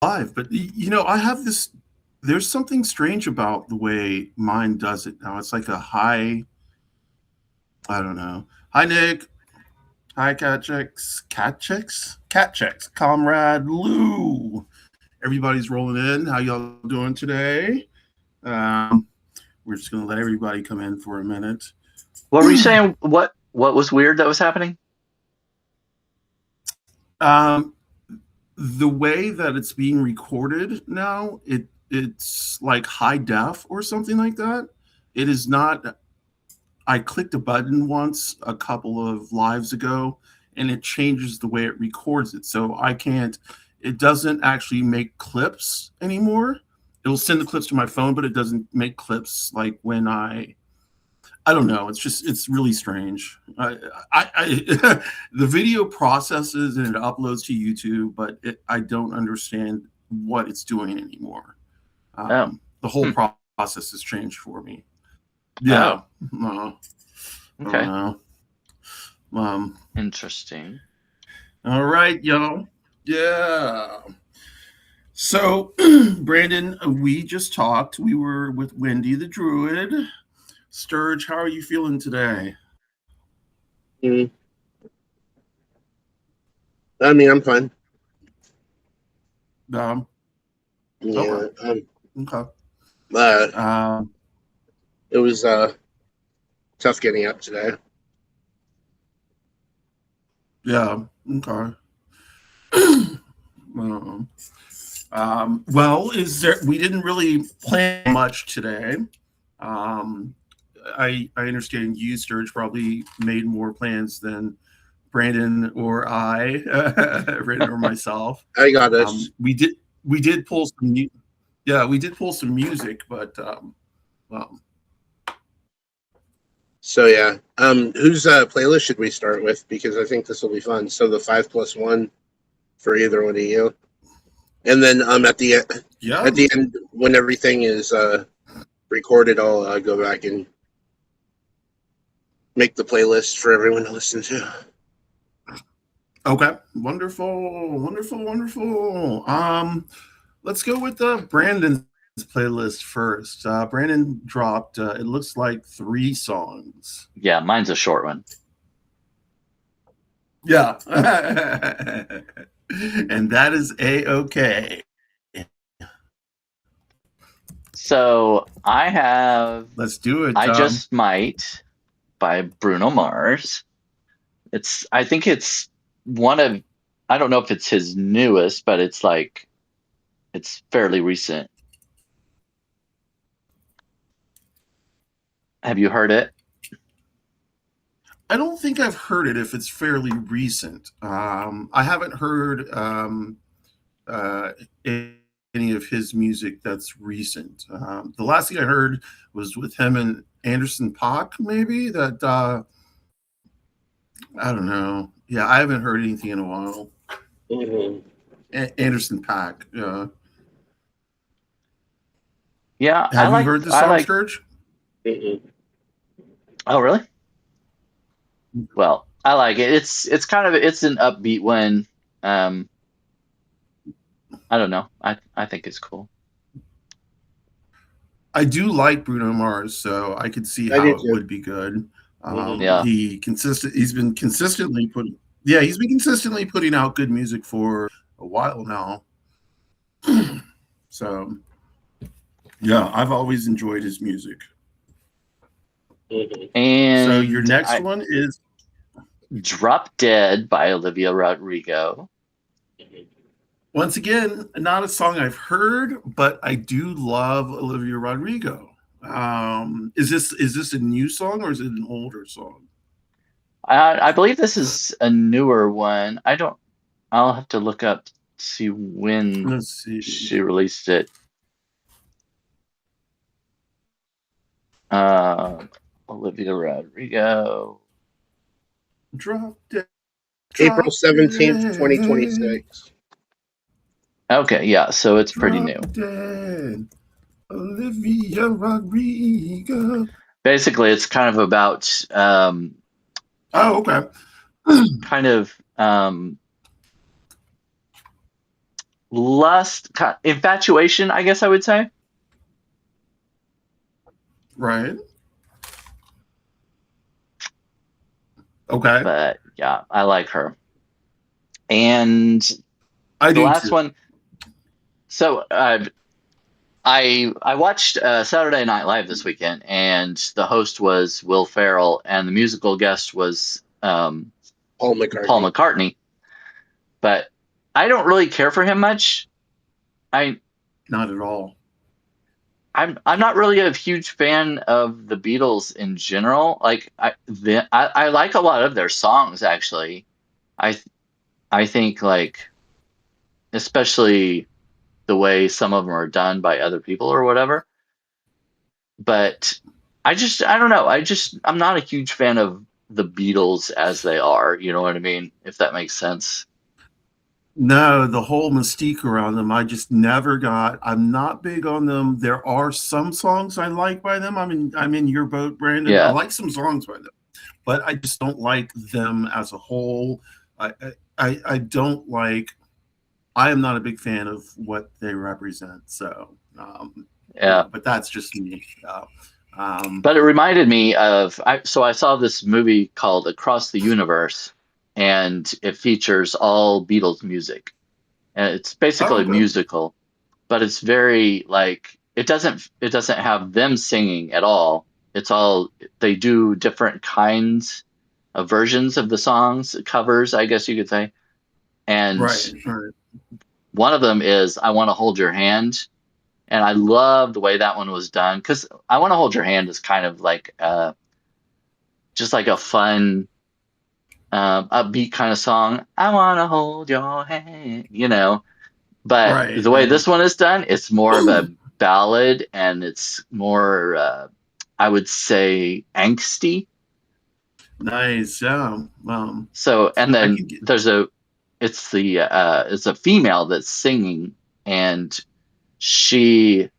live, but I have this. There's something strange about the way mine does it now. It's like a high. I don't know. Hi, Nick. Hi, Cat checks. Comrade Lou. Everybody's rolling in. How y'all doing today? Um, we're just gonna let everybody come in for a minute. What were you saying? What was weird that was happening? Um, the way that it's being recorded now, it's like high def or something like that. It is not. I clicked a button once a couple of lives ago, and it changes the way it records it. So I can't. It doesn't actually make clips anymore. It will send the clips to my phone, but it doesn't make clips like when I don't know. It's really strange. The video processes and it uploads to YouTube, but I don't understand what it's doing anymore. Oh, The whole hmm. process has changed for me. Oh, Yeah, I don't okay. know. Um, Interesting. all right, y'all. Yeah. So, Brandon, we just talked. We were with Wendy the Druid. Sturge, how are you feeling today? Mm, I mean, I'm fine. Um, okay, Yeah. okay. Uh, Um, it was tough getting up today. yeah, okay. um, well, is there? We didn't really plan much today. Um, I understand you, Sturge, probably made more plans than Brandon or I, Brandon or myself. I got us. We did pull some yeah, we did pull some music, but um, So yeah. Whose playlist should we start with? Because I think this will be fun. So the 5+1 for either one of you, and then yeah, at the end when everything is recorded, I'll go back and make the playlist for everyone to listen to. okay, wonderful, wonderful, wonderful. Let's go with Brandon's playlist first. Brandon dropped. It looks like 3 songs. Yeah, mine's a short one. Yeah, and that is okay. So I have Let's do it. I Just Might by Bruno Mars. I think it's one of, I don't know if it's his newest, but it's fairly recent. Have you heard it? I don't think I've heard it if it's fairly recent. I haven't heard uh, any of his music that's recent. The last thing I heard was with him and Anderson Paak, maybe. That I don't know. Yeah, I haven't heard anything in a while. Mm-hmm. Anderson Paak. Yeah, Have you heard this I song, like. Scourge? Mm-hmm. Oh, really? Well, I like it. It's an upbeat one. Um, I don't know. I think it's cool. I do like Bruno Mars, so I could see I how do it too. would be good. Mm-hmm. Yeah. He's been consistently putting yeah, he's been consistently putting out good music for a while now. So yeah, I've always enjoyed his music. Mm-hmm. So your And next I one is Drop Dead by Olivia Rodrigo. once again not a song I've heard, but I do love Olivia Rodrigo. Is this a new song or is it an older song? I believe this is a newer one. I'll have to look up to see when Let's see. she released it. Uh, Olivia Rodrigo. Drop dead, April drop 17th, dead, 2026. Okay, yeah, so it's pretty drop new. dead. Olivia Rodrigo. Basically, it's kind of about Oh, okay. kind of lust, infatuation, I guess I would say. Right. Okay. But yeah, I like her. And I the do last too. one. So I watched Saturday Night Live this weekend, and the host was Will Ferrell, and the musical guest was Paul Paul McCartney. McCartney. But I don't really care for him much. I Not at all. I'm not really a huge fan of the Beatles in general. Like I like a lot of their songs actually. I I think like especially the way some of them are done by other people or whatever. But I don't know. I'm not a huge fan of the Beatles as they are. You know what I mean? If that makes sense. No, the whole mystique around them, I just never got. I'm not big on them. There are some songs I like by them. I'm in your boat, Brandon. I Yeah, like some songs by them, but I just don't like them as a whole. I don't like. I am not a big fan of what they represent. So, yeah. but that's just me. But it reminded me of so I saw this movie called Across the Universe, and it features all Beatles music. And it's basically Oh, a good. musical, but it's very like it doesn't have them singing at all. It's all they do different kinds of versions of the songs, covers, I guess you could say. And Right, right, one of them is I Want to Hold Your Hand. And I love the way that one was done because I Want to Hold Your Hand is kind of like just like a fun, upbeat kind of song. I want to hold your hand. But right, the way right. this one is done, it's more of a ballad and it's more, I would say, angsty. Nice. Yeah. So, and I then can get. it's a female that's singing, and she,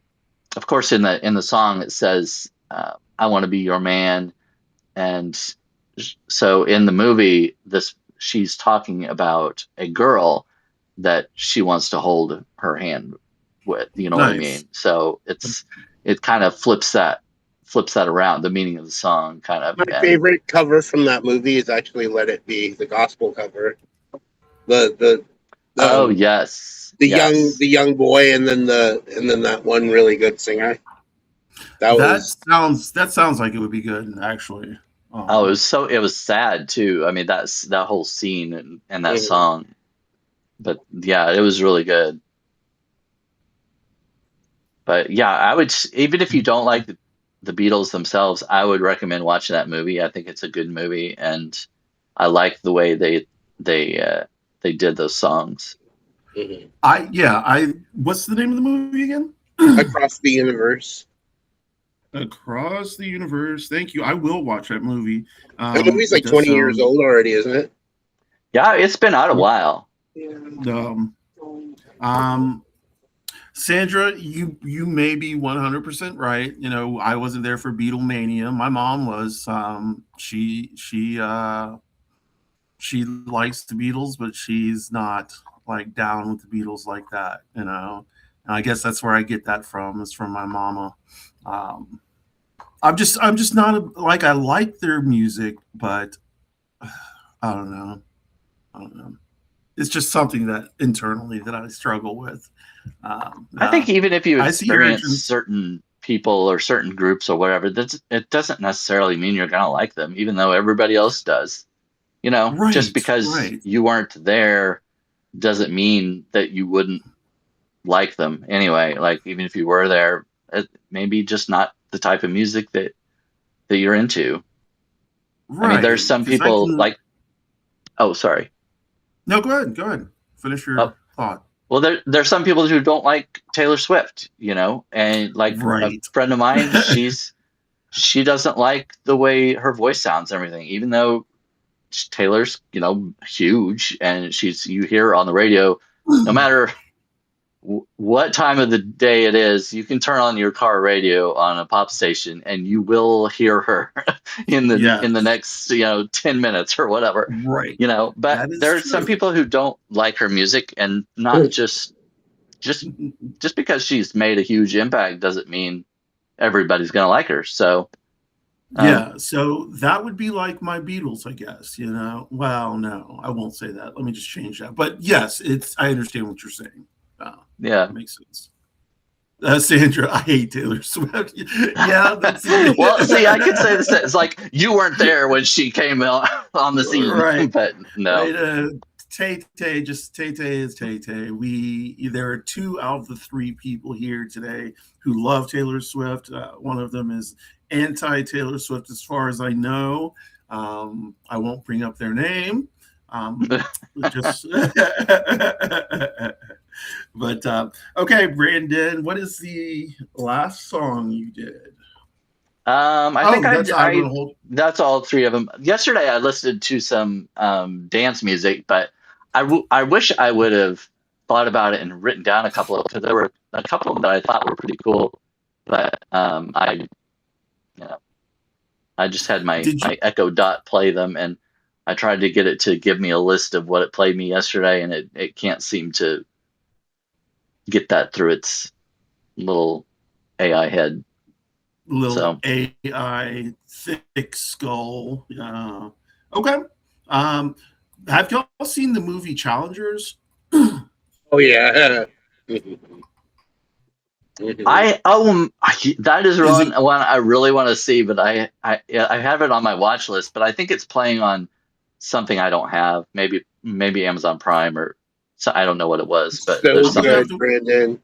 of course, in the song it says, "I want to be your man," and so in the movie, this she's talking about a girl that she wants to hold her hand with. You know what I Nice. mean? So it kind of flips that around the meaning of the song, kind of, My and favorite cover from that movie is actually "Let It Be," the gospel cover. The oh um, yes, the young yes. the young boy, and then that one really good singer. That That was sounds like it would be good, actually. Oh, Um, it was sad too. I mean, that whole scene and that mhm. song. But yeah, it was really good. But yeah, even if you don't like the Beatles themselves, I would recommend watching that movie. I think it's a good movie, and I like the way they uh, they did those songs. Mhm. I what's the name of the movie again? Across the Universe. Across the Universe. Thank you. I will watch that movie. That movie's It like does 20 years sound. old already, isn't it? Yeah, it's been out a while. Um, um, Sandra, you may be 100% right. I wasn't there for Beatlemania. My mom was. She likes the Beatles, but she's not like down with the Beatles like that. And I guess that's where I get that from. Is from my mama. Um, I'm just not like I like their music, but I don't know. I don't know. It's just something that internally that I struggle with. I think even if you I see your experience entrance. certain people or certain groups or whatever, it doesn't necessarily mean you're gonna like them, even though everybody else does. Just Right, because right, you weren't there doesn't mean that you wouldn't like them anyway. Like even if you were there, maybe just not the type of music that you're into. I mean, there's right. some Because I people can. like, oh, sorry. No, go ahead. Go ahead. Finish Oh, your thought. well, there's some people who don't like Taylor Swift, and like a Right. friend of mine, she doesn't like the way her voice sounds and everything, even though Taylor's, huge, and you hear her on the radio, no matter what time of the day it is, you can turn on your car radio on a pop station and you will hear her in the Yes. next 10 minutes or whatever. Right. But That is there are some true. people who don't like her music, and not just just because she's made a huge impact doesn't mean everybody's gonna like her. So Yeah, so that would be like my Beatles, I guess, Well, no, I won't say that. Let me just change that. But yes, I understand what you're saying. yeah. That makes sense. Sandra, I hate Taylor Swift. Yeah, that's Well, see, I could say this. It's like you weren't there when she came out on the scene, right. but no. Right, Tay is Tay. There are 2 out of the 3 people here today who love Taylor Swift. One of them is anti-Taylor Swift, as far as I know. I won't bring up their name. Just, but okay, Brandon, what is the last song you did? I think that's that's all 3 of them. Yesterday, I listened to some dance music, but I wish I would have thought about it and written down a couple of, because there were a couple that I thought were pretty cool, but I just had my Echo Dot play them, and I tried to get it to give me a list of what it played me yesterday, and it can't seem to get that through its little AI head. Little AI thick skull. Okay. Have y'all seen the movie Challengers? Oh yeah. That is one I really want to see, but I have it on my watch list, but I think it's playing on something I don't have. Maybe Amazon Prime, or so, I don't know what it was, but so there's something. good, Brandon.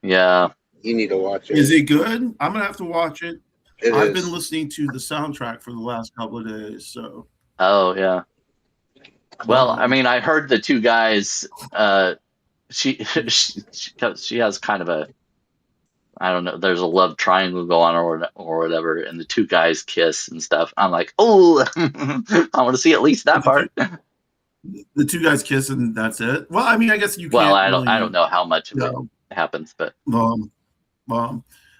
Yeah. You need to watch it. Is it good? I'm gonna have to watch it. I've is. been listening to the soundtrack for the last couple of days, so. Oh yeah. Well, I mean, I heard the 2 guys. She has kind of a, I don't know. There's a love triangle going on or whatever, and the 2 guys kiss and stuff. I'm like, oh, I want to see at least that part. The 2 guys kiss and that's it. Well, I mean, I guess you can't. Well, I don't know how much of it happens, but. Well,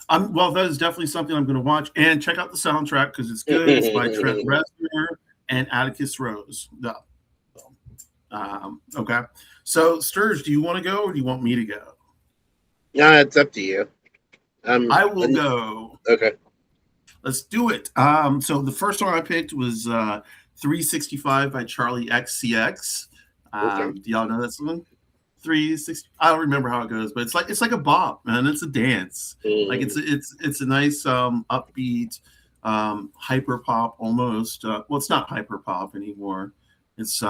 that is definitely something I'm going to watch, and check out the soundtrack because it's good. It's by Trent Reznor and Atticus Rose. No. Okay. So, Sturg, do you want to go or do you want me to go? No, it's up to you. I will go. Okay. Let's do it. So the first song I picked was 365 by Charlie XCX. Okay. Do y'all know that song? 360. I don't remember how it goes, but it's like a bop, man. It's a dance. Like it's a nice upbeat hyper pop almost. Well, it's not hyper pop anymore. It's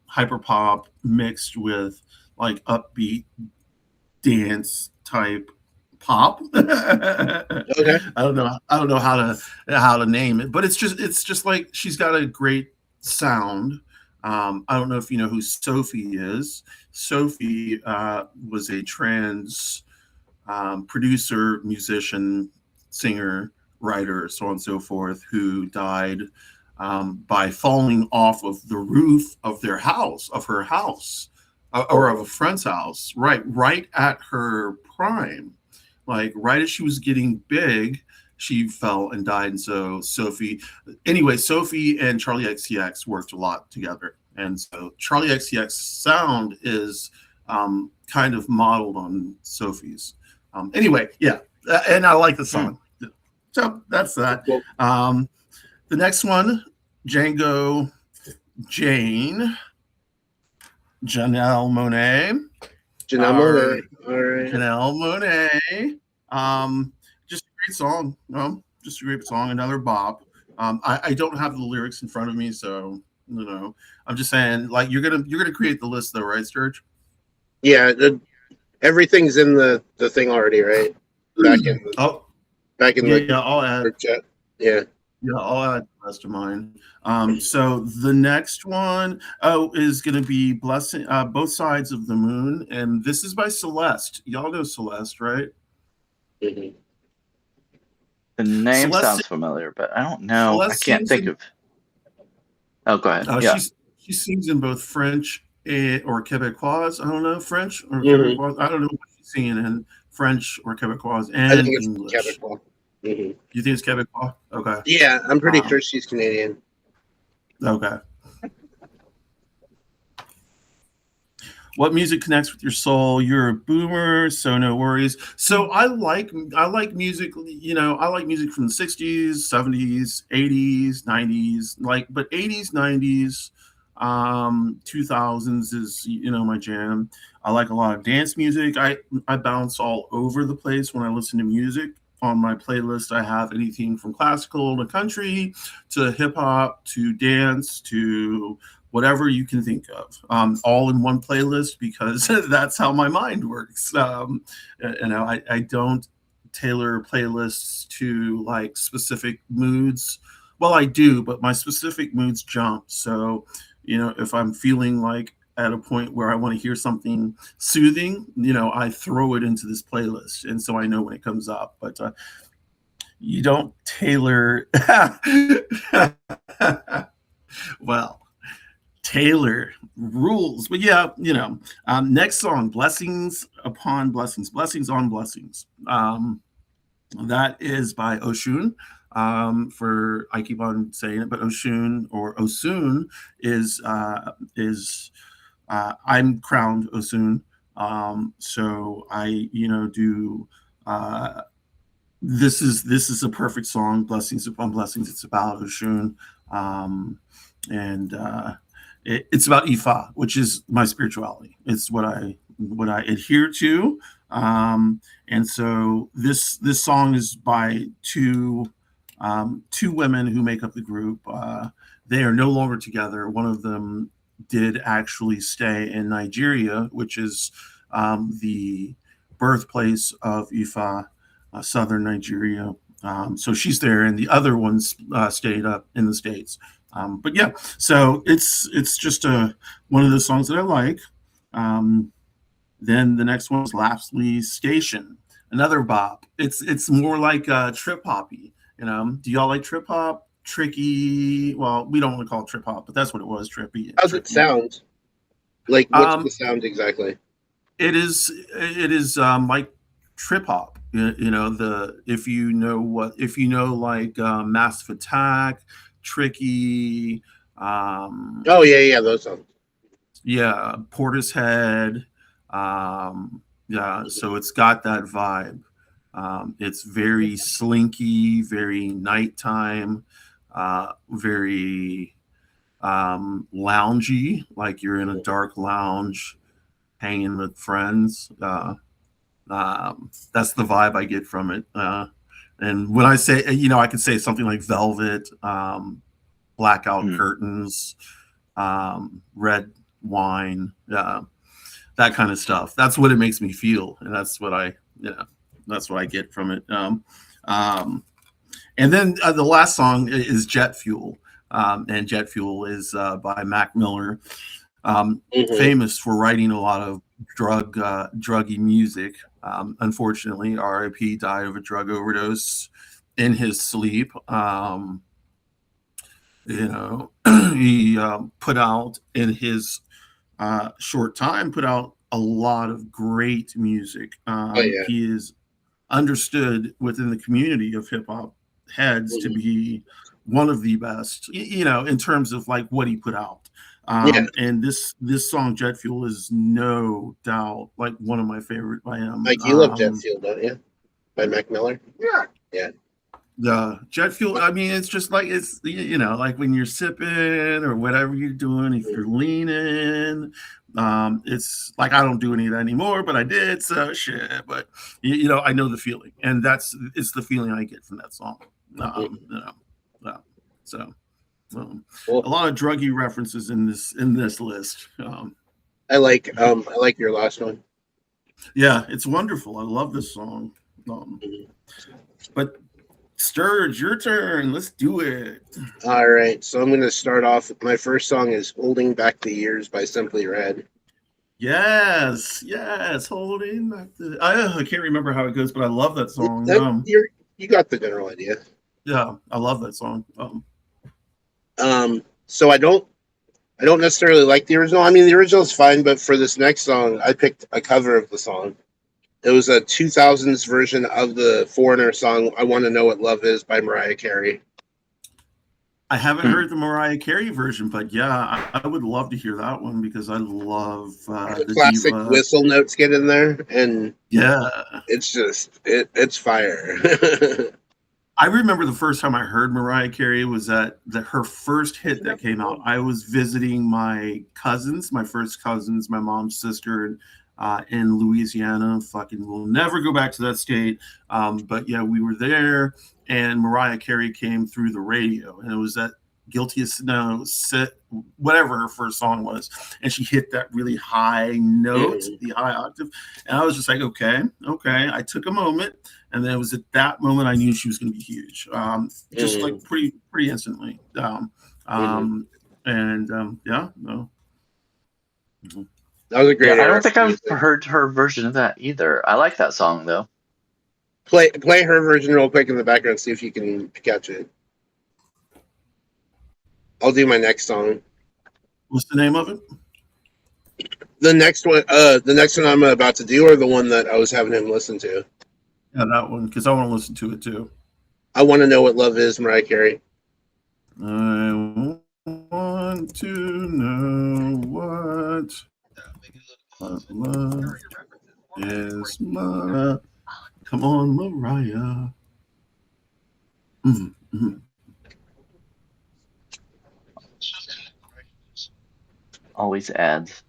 hyper pop mixed with like upbeat dance type pop. Okay. I don't know how to name it, but it's just like she's got a great sound. I don't know if you know who Sophie is. Sophie was a trans producer, musician, singer, writer, so on and so forth, who died by falling off of the roof of her house, or of a friend's house, right at her prime. Like right as she was getting big, she fell and died. And so Sophie and Charlie XCX worked a lot together. And so Charlie XCX sound is kind of modeled on Sophie's. Anyway, yeah. And I like the song. So that's that. The next one, Janelle Monáe. All right. Janelle Monáe. Just a great song. Just a great song. Another bop. I don't have the lyrics in front of me, so I'm just saying, like you're gonna create the list though, right, Sturg? Yeah, everything's in the thing already, right? Back in the I'll add. Chat. Yeah. Yeah, I'll add the rest of mine. So the next one is going to be Blessing, Both Sides of the Moon. And this is by Celeste. Y'all know Celeste, right? Mm-hmm. The name sounds familiar, but I don't know. Celeste, I can't think of. Oh, go ahead. She sings in both French or Quebecois. I don't know, French or Quebecois. I don't know what she's singing in French or Quebecois and I think it's English. Quebecois. Mm-hmm. You think it's Quebecois? Okay. Yeah, I'm pretty sure she's Canadian. Okay. What music connects with your soul? You're a boomer, so no worries. So I like music. I like music from the '60s, '70s, '80s, '90s. But '80s, '90s, 2000s is my jam. I like a lot of dance music. I bounce all over the place when I listen to music. On my playlist, I have anything from classical to country to hip hop to dance to whatever you can think of, all in one playlist because that's how my mind works. I don't tailor playlists to like specific moods. Well, I do, but my specific moods jump. So, if I'm feeling like at a point where I want to hear something soothing, I throw it into this playlist. And so I know when it comes up, but you don't tailor. Well, Taylor rules. But yeah, next song, Blessings Upon Blessings, Blessings on Blessings. That is by Oshun. I keep on saying it, but Oshun or Osun is I'm crowned Osun. So I, do this is a perfect song, Blessings Upon Blessings. It's about Oshun. And it's about Ifa, which is my spirituality. It's what I adhere to. And so this song is by two women who make up the group. They are no longer together. One of them did actually stay in Nigeria, which is the birthplace of Ifa, southern Nigeria. So she's there, and the other ones stayed up in the States. But yeah, so it's just one of the songs that I like. Then the next one is Lapsley Station, another bop. It's more like trip hoppy. Do y'all like trip hop? Tricky. Well, we don't want to call it trip hop, but that's what it was. Trippy. How's it sound? Like, what's the sound exactly? It is like trip hop. If you know like Massive Attack, Tricky. Oh yeah, those songs. Yeah, Portishead. Yeah, so it's got that vibe. It's very slinky, very nighttime, very loungy, like you're in a dark lounge hanging with friends. That's the vibe I get from it. And when I say, I could say something like Velvet, Blackout Curtains, Red Wine, that kind of stuff. That's what it makes me feel, and that's what I get from it. And then the last song is Jet Fuel, and Jet Fuel is by Mac Miller, famous for writing a lot of druggy music. Unfortunately, R.I.P. died of a drug overdose in his sleep. He put out in his short time, put out a lot of great music. He is understood within the community of hip hop heads to be one of the best, in terms of like what he put out. And this song Jet Fuel is no doubt like one of my favorite by him. Like, you love Jet Fuel, don't you? By Mac Miller? Yeah. The Jet Fuel, I mean, it's just like, it's, like when you're sipping or whatever you're doing, if you're leaning, it's like, I don't do any of that anymore, but I did, so shit. But I know the feeling, and it's the feeling I get from that song. A lot of druggy references in this list. I like your last one. Yeah, it's wonderful. I love this song. But Sturg, your turn. Let's do it. All right. So I'm going to start off. My first song is Holding Back the Years by Simply Red. Yes. Holding Back the... I can't remember how it goes, but I love that song. You got the general idea. Yeah, I love that song. So I don't necessarily like the original. I mean, the original is fine, but for this next song, I picked a cover of the song. It was a 2000s version of the Foreigner song, I Want to Know What Love Is by Mariah Carey. I haven't heard the Mariah Carey version, but yeah, I would love to hear that one because I love the Classic diva. whistle notes get in there, and Yeah. it's just it's fire. I remember the first time I heard Mariah Carey was that her first hit that came out. I was visiting my cousins, my first cousins, my mom's sister, in Louisiana. Fucking, we'll never go back to that state. But yeah, we were there, and Mariah Carey came through the radio, and it was that "Guilty as No," whatever her first song was, and she hit that really high note, the high octave, and I was just like, okay. I took a moment. And then it was at that moment I knew she was going to be huge, just like pretty instantly. Yeah, no. That was a great. I don't think I've heard her version of that either. I like that song though. Play her version real quick in the background. See if you can catch it. I'll do my next song. What's the name of it? The next one I'm about to do, or the one that I was having him listen to. Yeah, that one, because I want to listen to it too. I Want to Know What Love Is, Mariah Carey. I want to know what love is. Come on, Mariah. Mm-hmm. Always ads.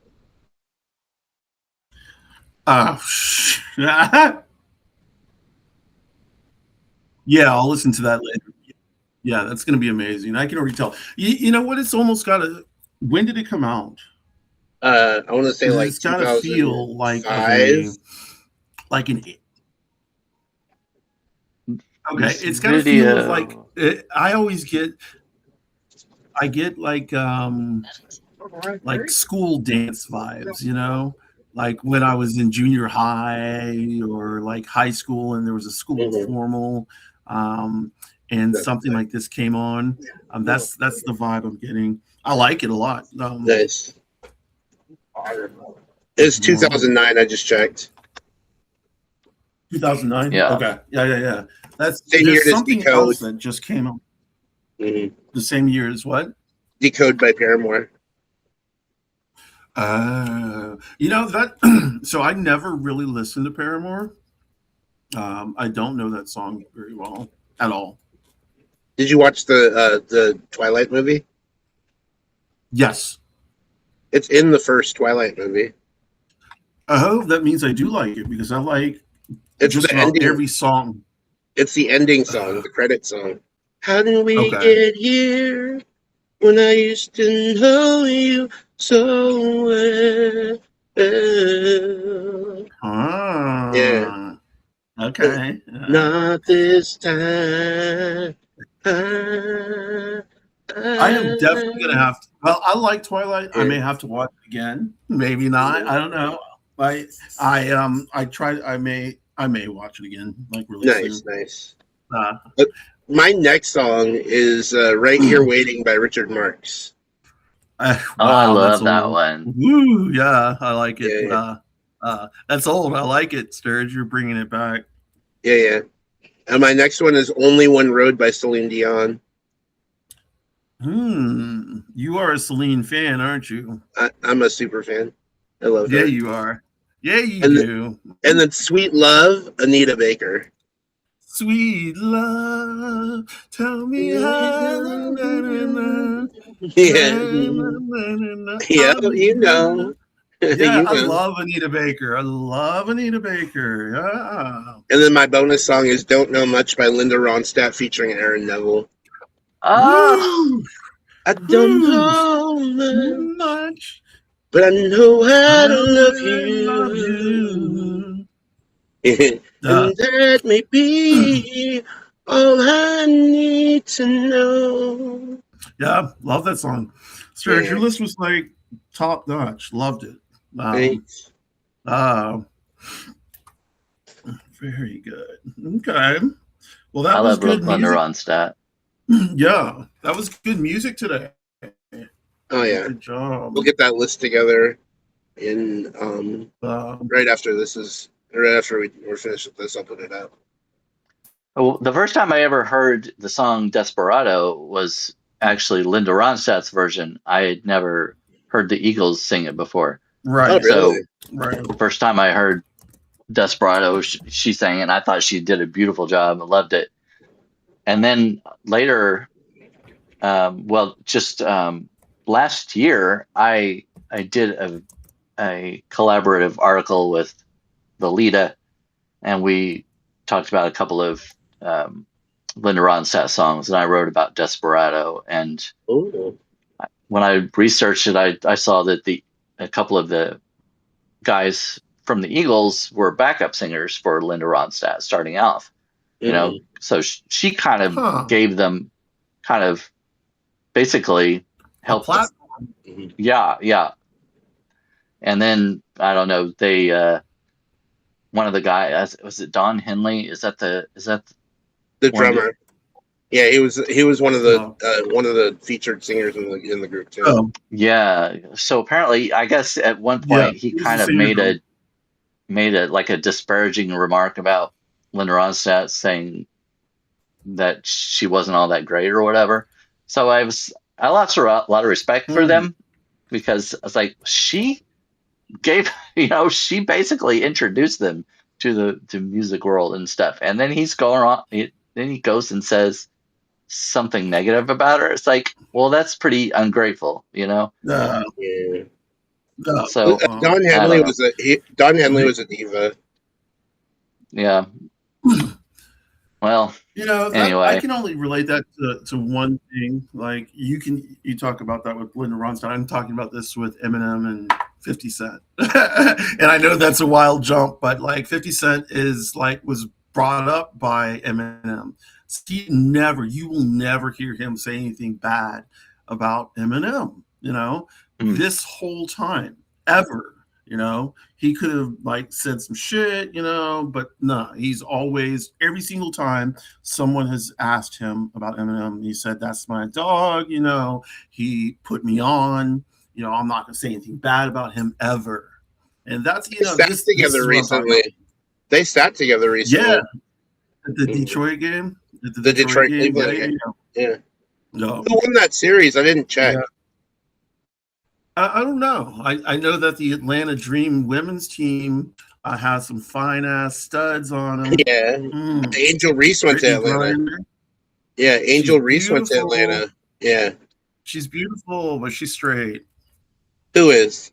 Yeah, I'll listen to that later. Yeah, that's going to be amazing. I can already tell. You know what? It's almost got a. When did it come out? I want to say like it's got to feel like an. Okay, it's got to feel like I always get. I get like school dance vibes, you know, like when I was in junior high or like high school, and there was a school formal. And something like this came on. That's the vibe I'm getting. I like it a lot. Nice. It's 2009. I just checked. 2009. Yeah. Okay. Yeah. That's there's something else that just came out. Mm-hmm. The same year as what? Decode by Paramore. You know that. So I never really listened to Paramore. I don't know that song very well at all. Did you watch the Twilight movie? Yes. It's in the first Twilight movie. Oh, that means I do like it because I like just about every song. It's the ending song, the credit song. How did we get here when I used to know you so well? Yeah. Okay. Not this time. I am definitely gonna have to. Well, I like Twilight. I may have to watch it again. Maybe not. I don't know. I may watch it again. Like really soon. Nice. My next song is "Right Here Waiting" by Richard Marx. Wow, I love that one. Woo! Yeah, I like it. Yeah. That's old. I like it, Sturg. You're bringing it back. Yeah. And my next one is "Only One Road" by Celine Dion. You are a Celine fan, aren't you? I'm a super fan. I love her. Yeah, you are. Yeah, you do. And then "Sweet Love," Anita Baker. Sweet love, tell me how. Yeah, you know. Yeah, I love Anita Baker. Yeah. And then my bonus song is "Don't Know Much" by Linda Ronstadt featuring Aaron Neville. Oh, I don't know much, but I know how to love you. And that may be all I need to know. Yeah, love that song. Sturg, your list was like top notch. Loved it. Thanks. Very good. Okay. Well, that I was love good Linda music. Ronstadt. Yeah, that was good music today. Oh yeah. Good job. We'll get that list together in right after we're finished with this. I'll put it out. Well, the first time I ever heard the song "Desperado" was actually Linda Ronstadt's version. I had never heard the Eagles sing it before. Right. Oh, really? So the first time I heard Desperado, she sang it, and I thought she did a beautiful job. I loved it. And then later, just last year, I did a collaborative article with Lolita, and we talked about a couple of Linda Ronstadt songs, and I wrote about Desperado. And Ooh. when I researched it, I saw that a couple of the guys from the Eagles were backup singers for Linda Ronstadt starting off. So she kind of gave them kind of basically helped. Yeah. And then I don't know, they one of the guys, was it Don Henley? Is that the drummer? Yeah, he was one of the featured singers in the group too. Oh. Yeah. So apparently, I guess at one point he kind of made a like a disparaging remark about Linda Ronstadt, saying that she wasn't all that great or whatever. So I lost a lot of respect for them, because I was like, she basically introduced them to the music world and stuff. And then he's going on, then he goes and says something negative about her. It's like, well, that's pretty ungrateful, Yeah. So Don Henley was a diva. Yeah. Well, anyway, I can only relate that to one thing. Like you talk about that with Linda Ronstadt. I'm talking about this with Eminem and 50 Cent. And I know that's a wild jump, but like 50 Cent was brought up by Eminem. You will never hear him say anything bad about Eminem, this whole time, ever. He could have said some shit, but no, he's always, every single time someone has asked him about Eminem, he said, that's my dog, he put me on, I'm not going to say anything bad about him ever. And that's, They sat together recently. Yeah. At the Detroit game? The Detroit game? Yeah. No. Who won that series? I didn't check. Yeah. I don't know. I know that the Atlanta Dream women's team has some fine ass studs on them. Yeah. Angel Reese went to Atlanta. Grinder. Yeah, Angel Reese went to Atlanta. Yeah. She's beautiful, but she's straight. Who is?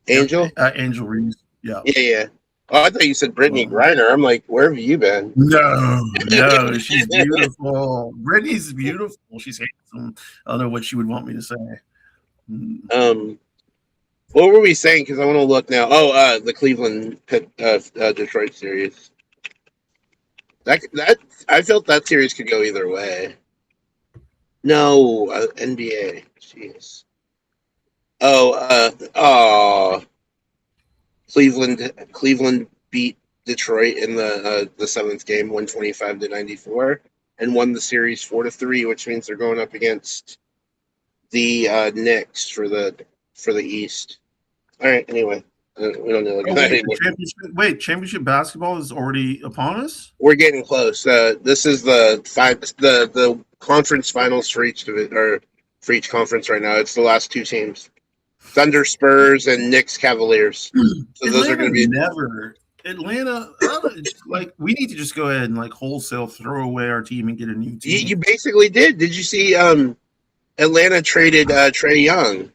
Angel? Angel Reese. Yeah. Yeah. Oh, I thought you said Brittany Griner. I'm like, where have you been? No, she's beautiful. Brittany's beautiful. She's handsome. I don't know what she would want me to say. What were we saying? Because I want to look now. Oh, the Cleveland Detroit series. That I felt that series could go either way. No, NBA. Jeez. Cleveland beat Detroit in the seventh game, 125-94, and won the series 4-3, which means they're going up against the Knicks for the East. All right. Anyway, we don't know that anymore. Championship basketball is already upon us. We're getting close. This is the conference finals for each conference right now. It's the last two teams: Thunder, Spurs, and Knicks, Cavaliers. So those are going to be Atlanta. We need to just go ahead and wholesale throw away our team and get a new team. You basically did. Did you see? Atlanta traded Trae Young.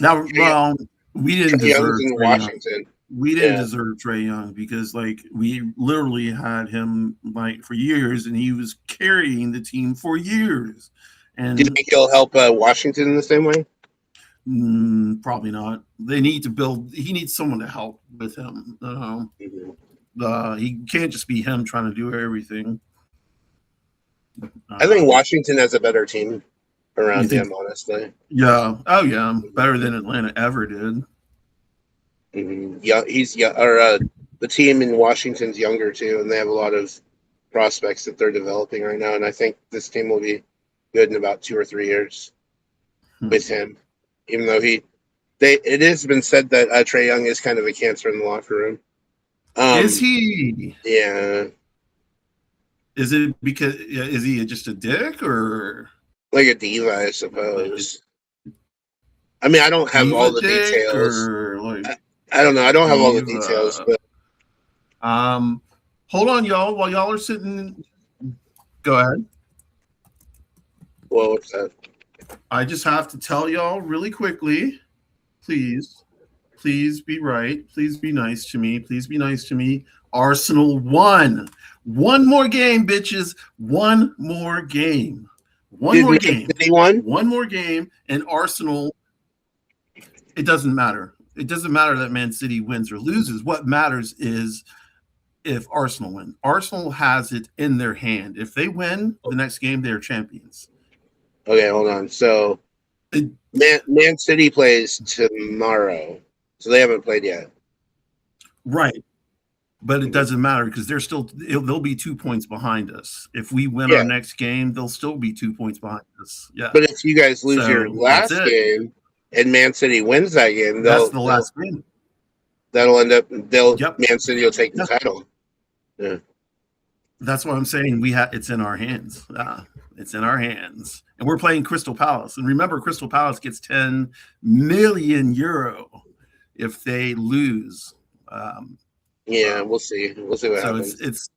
Now, well, we didn't deserve Washington. We didn't deserve Trae Young because, we literally had him for years, and he was carrying the team for years. And do you think he'll help Washington in the same way? Probably not. They need to build. He needs someone to help with him. He can't just be him trying to do everything. I think Washington has a better team around him, honestly. Yeah. Oh, yeah. Better than Atlanta ever did. Yeah, he's the team in Washington's younger too, and they have a lot of prospects that they're developing right now. And I think this team will be good in about 2 or 3 years with him. Even though it has been said that Trae Young is kind of a cancer in the locker room. Is he? Yeah. Is it because is he just a dick or? like a diva, I suppose. I mean, I don't have all the dick details. or like I don't know. I don't have all the diva. details, but Hold on, y'all. While y'all are sitting, go ahead. well, what's that? I just have to tell y'all really quickly, please be right. Please be nice to me. Please be nice to me. Arsenal won. One more game, bitches. One more game. One more game. One more game. And Arsenal, it doesn't matter. It doesn't matter that Man City wins or loses. What matters is if Arsenal win. Arsenal has it in their hand. If they win the next game, they're champions. Okay, hold on. So Man City plays tomorrow, so they haven't played yet. Right. But it doesn't matter because they'll be 2 points behind us. If we win our next game, they'll still be 2 points behind us. Yeah. But if you guys lose your last game and Man City wins that game, that's the last game. That'll end up. Man City will take the title. Yeah. That's what I'm saying. It's in our hands. It's in our hands, and we're playing Crystal Palace. And remember, Crystal Palace gets 10 million euro if they lose. Yeah, we'll see. We'll see what happens. It's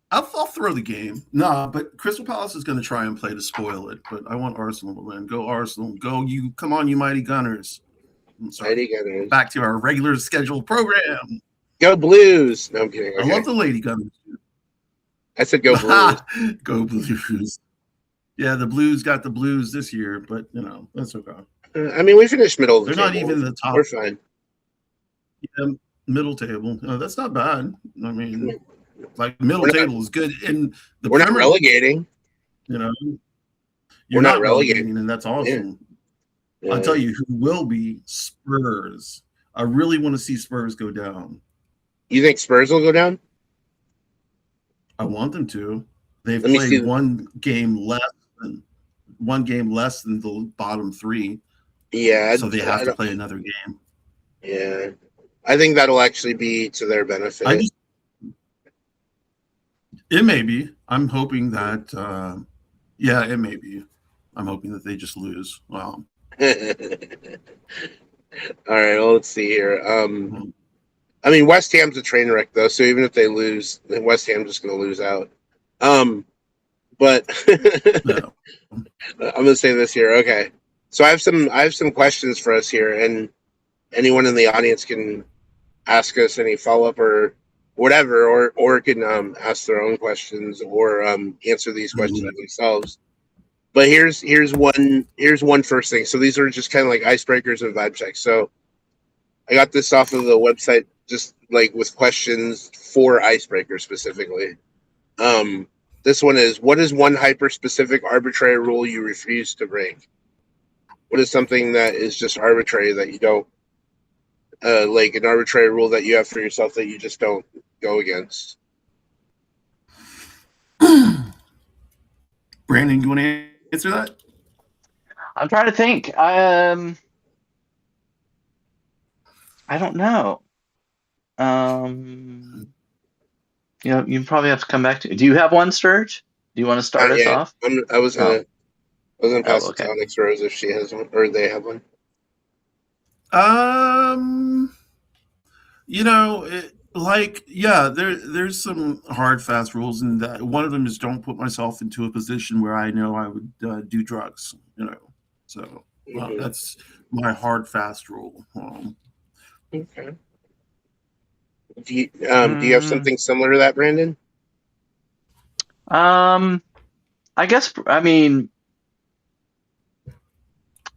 I'll throw the game. No, but Crystal Palace is going to try and play to spoil it. But I want Arsenal to win. Go Arsenal. Go you. Come on, you mighty Gunners. Mighty Gunners. Back to our regular scheduled program. Go Blues. No, I'm kidding. Okay. I love the Lady Gunners. I said go Blues. Go Blues. Yeah, the Blues got the Blues this year, but that's okay. I mean, we finished middle of the They're table. not even the top. We're fine. Yeah, middle table. No, that's not bad. I mean, like middle table is good. And we're not relegating. You're not relegating, and that's awesome. Yeah. I'll tell you who will be Spurs. I really want to see Spurs go down. You think Spurs will go down? I want them to. They've played one game less than the bottom three. Yeah. So they have to play another game. Yeah. I think that'll actually be to their benefit. It may be. I'm hoping that it may be. I'm hoping that they just lose. Wow. All right, well, let's see here. I mean, West Ham's a train wreck, though. So even if they lose, then West Ham's just going to lose out. But I'm going to say this here. Okay, so I have some questions for us here, and anyone in the audience can ask us any follow up or whatever, or can ask their own questions or answer these questions themselves. But here's one first thing. So these are just kind of like icebreakers and vibe checks. So I got this off of the website, just like with questions for icebreakers specifically. This one is: what is one hyper-specific arbitrary rule you refuse to break? What is something that is just arbitrary that you don't like an arbitrary rule that you have for yourself that you just don't go against? Brandon, you want to answer that? I'm trying to think. I don't know. You probably have to come back to. Do you have one, Sturg? Do you want to start us off? I was gonna pass it to OnyxRose if she has one or they have one. There's some hard, fast rules, and one of them is don't put myself into a position where I know I would do drugs. So that's my hard, fast rule. Okay. Do you have something similar to that, Brandon? I guess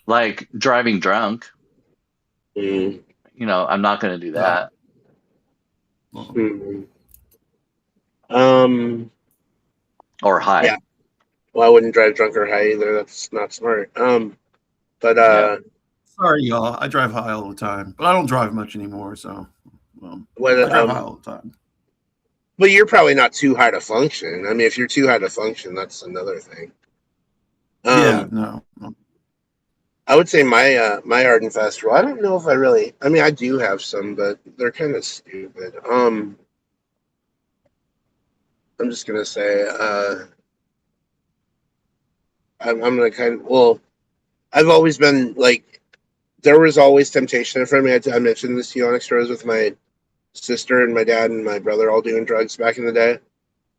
like driving drunk. I'm not going to do that. Or high. Yeah. Well, I wouldn't drive drunk or high either. That's not smart. Sorry, y'all. I drive high all the time, but I don't drive much anymore. So, I drive high all the time. But you're probably not too high to function. I mean, if you're too high to function, that's another thing. No. I would say my hard and fast rule. I don't know if I really. I mean, I do have some, but they're kind of stupid. I'm just gonna say, I'm gonna I've always been like, there was always temptation in front of me. I mentioned this to you, OnyxRose, with my sister and my dad and my brother all doing drugs back in the day.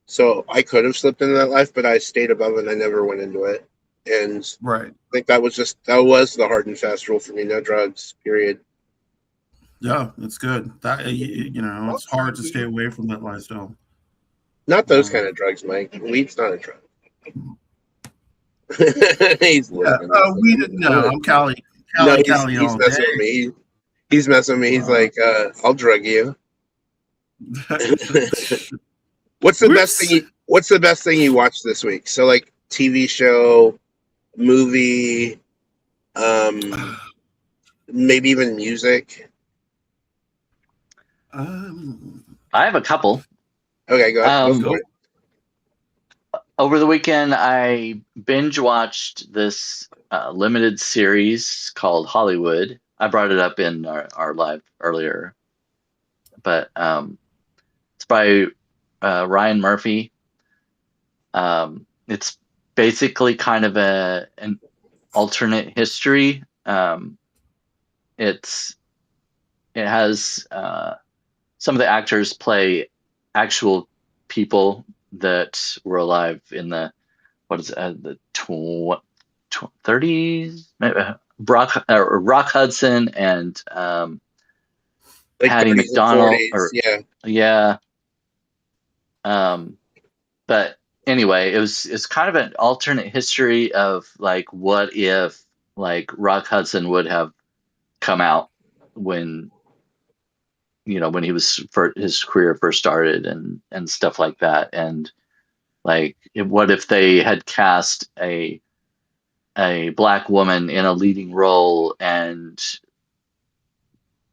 So I could have slipped into that life, but I stayed above it and I never went into it. And Right. I think that was the hard and fast rule for me. No drugs, period. Yeah, it's good. That it's hard to stay away from that lifestyle. Not those kind of drugs, Mike. Weed's not a drug. He's Yeah. listening. We didn't know. I'm Cali. No, Cali he's all messing day. with me. He's messing with me. He's like, I'll drug you. What's the best thing? What's the best thing you watched this week? So, like, TV show, movie, maybe even music. I have a couple. Okay, go ahead. Go for it. Over the weekend, I binge watched this limited series called Hollywood. I brought it up in our live earlier, but it's by Ryan Murphy. It's basically kind of an alternate history. It has some of the actors play actual people that were alive in the the 30s. Rock Hudson and Like Patty 30s and McDonald, 40s, yeah. But anyway, it's kind of an alternate history of like what if like Rock Hudson would have come out when when he was his career first started and stuff like that, and like what if they had cast a black woman in a leading role and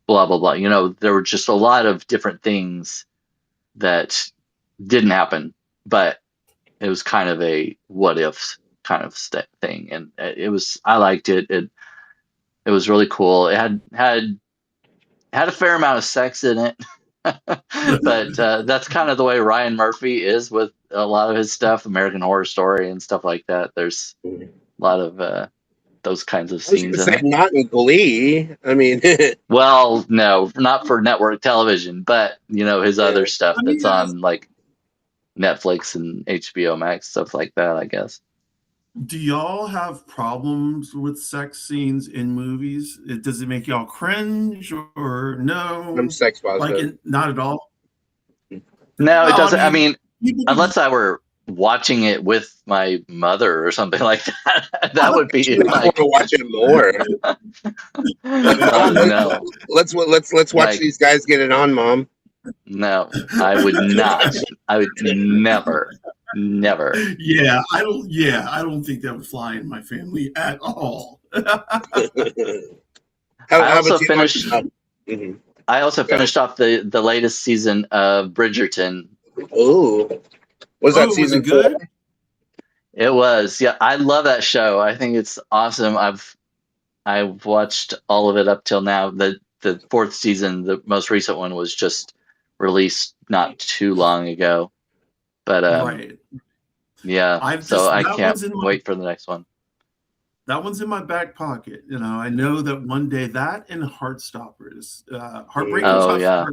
blah blah blah. There were just a lot of different things that didn't happen, but it was kind of a what if kind of thing, and I liked it. It was really cool. It had a fair amount of sex in it. But that's kind of the way Ryan Murphy is with a lot of his stuff, American Horror Story and stuff like that. There's a lot of those kinds of I was scenes going to in say, it. not in Glee. I mean, Well, no, not for network television, but his other stuff that's on like Netflix and HBO Max, stuff like that, I guess. Do y'all have problems with sex scenes in movies? Does it make y'all cringe or no? I'm sex positive. Like, not at all. No, it doesn't. I mean, unless I were watching it with my mother or something like that, that would be I want to watch it more. No. Let's watch these guys get it on, Mom. No, I would not. I would never. Yeah, I don't think that would fly in my family at all. I also finished off the latest season of Bridgerton. Oh, was that season good? 4? It was. Yeah, I love that show. I think it's awesome. I've watched all of it up till now. The 4th season, the most recent one, was just released not too long ago. But right. Yeah, I can't wait for the next one. That one's in my back pocket. I know that one day that and Heartstoppers, Heartbreakers. Oh yeah,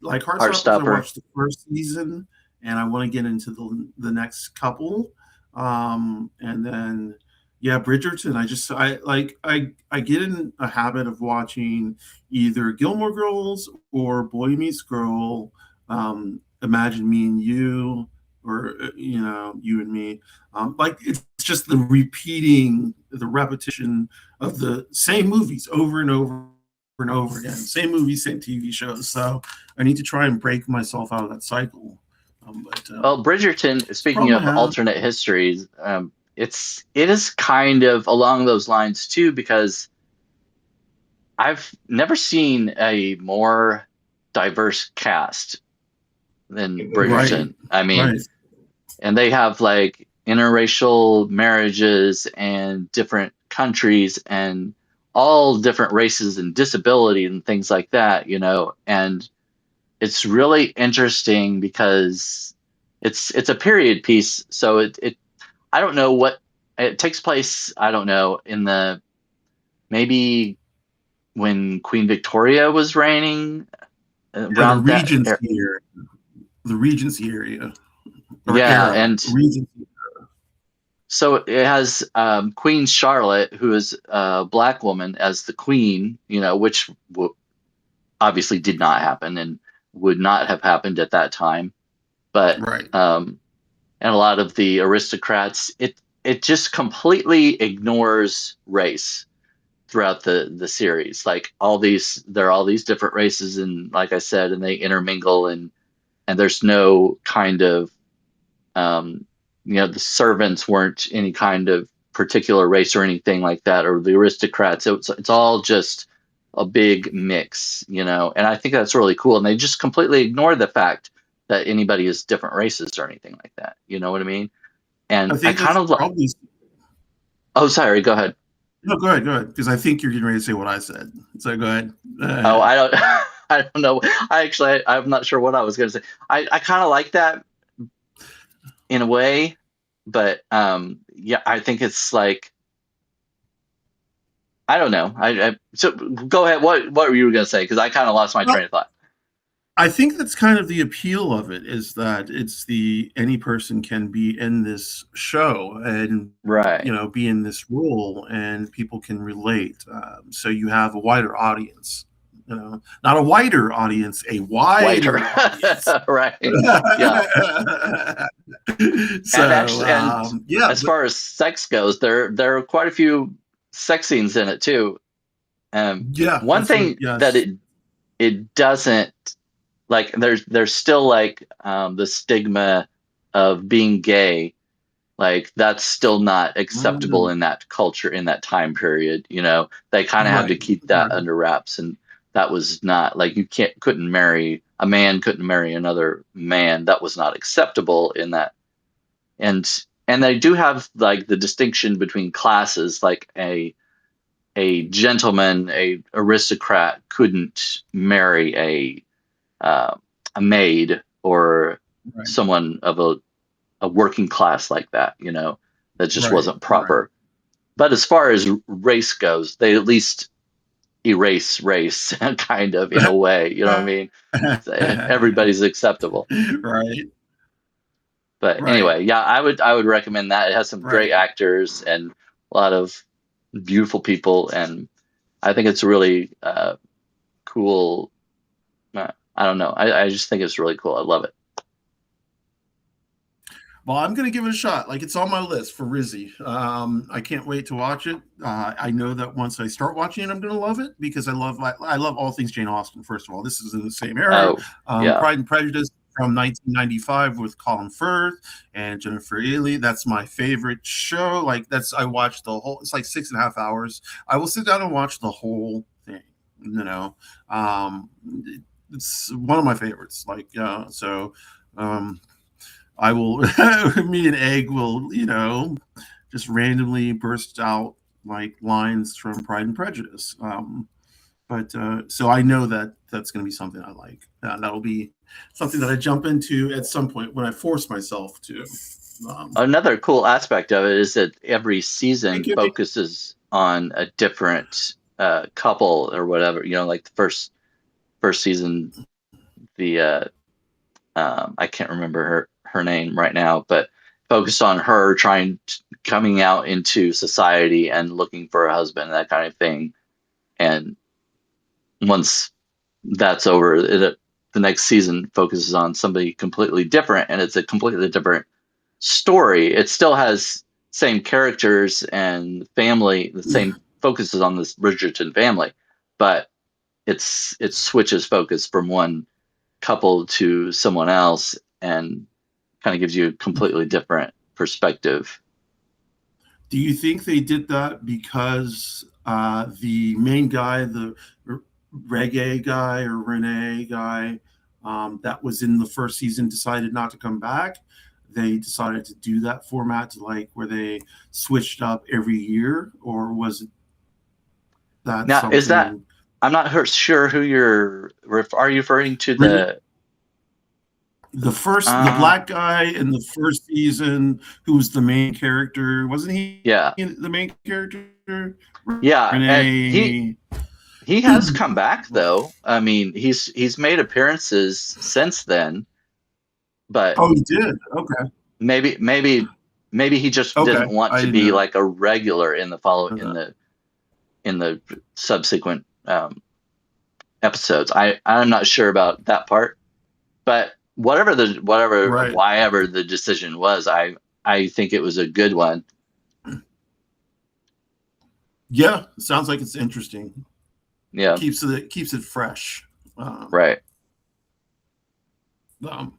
like Heartstoppers. I watched the first season, and I want to get into the next couple. And then Bridgerton. I get in a habit of watching either Gilmore Girls or Boy Meets Girl. Imagine Me and You, or You and Me. It's just the repetition of the same movies over and over and over again. Same movies, same TV shows. So I need to try and break myself out of that cycle. Well, Bridgerton, speaking of alternate histories, it is kind of along those lines too, because I've never seen a more diverse cast than Bridgerton. Right. I mean, and they have like interracial marriages and different countries and all different races and disability and things like that, and it's really interesting because it's a period piece. So it I don't know what it takes place, I don't know, in maybe when Queen Victoria was reigning, the around that Regency area. The Regency area. Or yeah, era. and Regency. so it has Queen Charlotte, who is a black woman, as the queen, which obviously did not happen and would not have happened at that time. But Right. and a lot of the aristocrats, it just completely ignores race throughout the series. Like there are all these different races, and like I said, and they intermingle, and there's no kind of the servants weren't any kind of particular race or anything like that, or the aristocrats. It's all just a big mix, and I think that's really cool. And they just completely ignore the fact that anybody is different races or anything like that. You know what I mean? I And I think kind that's of like. probably. Oh, sorry. Go ahead. No, go ahead, because I think you're getting ready to say what I said. So go ahead. Oh, I don't. I don't know. I'm not sure what I was going to say. I kind of like that in a way, but yeah, I think it's like, I don't know. So go ahead. What were you going to say? Because I kind of lost my train of thought. I think that's kind of the appeal of it, is that it's any person can be in this show and Right. be in this role, and people can relate. So you have a wider audience. Not a wider audience, a wider audience. Right. Yeah. So, and actually, yeah. As far as sex goes, there are quite a few sex scenes in it too. Yeah. One thing yes. that it doesn't, like, there's still like the stigma of being gay. Like, that's still not acceptable in that culture, in that time period. They kind of had to keep that under wraps, and that was not, like, a man couldn't marry another man. That was not acceptable in that. And they do have, like, the distinction between classes, like a gentleman, a aristocrat couldn't marry a maid or someone of a working class like that, that just wasn't proper. Right. But as far as race goes, they at least erase race kind of, in a way, you know what I mean? Everybody's acceptable. Right. But anyway, yeah, I would recommend that. It has some great actors and a lot of beautiful people, and I think it's really cool. I don't know. I just think it's really cool. I love it. Well, I'm going to give it a shot. Like, it's on my list for Rizzy. I can't wait to watch it. I know that once I start watching it, I'm going to love it, because I love all things Jane Austen. First of all, this is in the same era. Pride and Prejudice from 1995 with Colin Firth and Jennifer Ehle. That's my favorite show. Like, I watched the whole. It's like 6.5 hours. I will sit down and watch the whole thing. It's one of my favorites. Like, so. I will, me and Egg will, just randomly burst out like lines from Pride and Prejudice. So I know that that's going to be something I like. That'll be something that I jump into at some point when I force myself to. Another cool aspect of it is that every season focuses on a different couple or whatever. Like the first season, the I can't remember her name right now, but focused on her coming out into society and looking for a husband, that kind of thing. And once that's over, the next season focuses on somebody completely different, and it's a completely different story. It still has same characters and family, the same focuses on this Bridgerton family, but it switches focus from one couple to someone else, and kind of gives you a completely different perspective. Do you think they did that because the main guy, the reggae guy or Renee guy, that was in the first season, decided not to come back? They decided to do that format to, like, where they switched up every year, or was it that? Now, something... is that? I'm not sure who are you referring to? The black guy in the first season, who was the main character, wasn't he? Yeah, The main character. yeah, and Renee. he has come back though. I mean, he's made appearances since then, but Oh, he did. Okay. maybe he just Okay. didn't want I to didn't be know like a regular in that. the subsequent episodes. I'm not sure about that part, but Right. whyever the decision was, I think it was a good one. Yeah, it sounds like it's interesting. Yeah, Keeps it fresh. right. And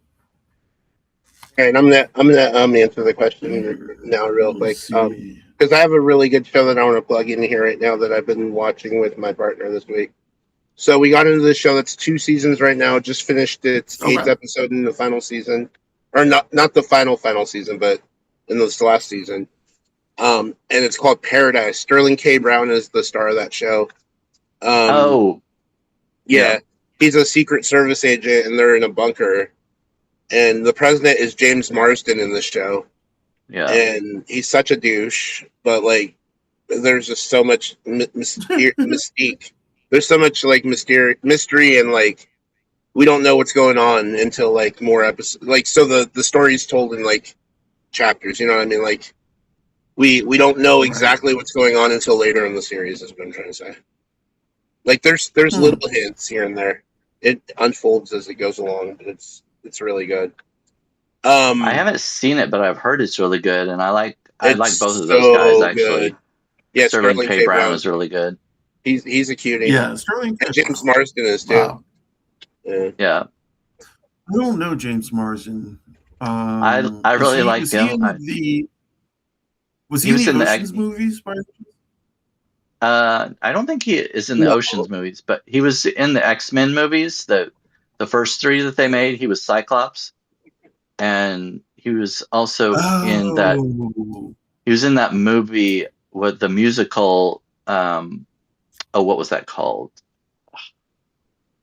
I'm gonna answer the question now real quick. Let's see. Because I have a really good show that I want to plug in here right now that I've been watching with my partner this week. So we got into this show that's 2 seasons right now. Just finished its 8th Okay. episode in the final season, or not the final season, but in this last season. And it's called Paradise. Sterling K. Brown is the star of that show. Oh, Yeah, he's a Secret Service agent, and they're in a bunker. And the president is James Marsden in the show. yeah. And he's such a douche, but like, there's just so much mystique. There's so much like mystery, and like we don't know what's going on until like more episodes. Like, so the story's told in like chapters. You know what I mean? Like we don't know exactly what's going on until later in the series. Is what I'm trying to say. Like there's little hints here and there. It unfolds as it goes along, but it's really good. I haven't seen it, but I've heard it's really good, and I like both of those so guys actually. good. Yeah, Sterling K. Brown is really good. He's a cutie. Yeah, Sterling. And James Marsden is too. Wow. Yeah. I don't know James Marsden. I really like him. Was he in the Ocean's movies? I don't think he is in the Ocean's movies, but he was in the X-Men movies, the first 3 that they made. He was Cyclops, and he was also in that. He was in that movie with the musical. What was that called?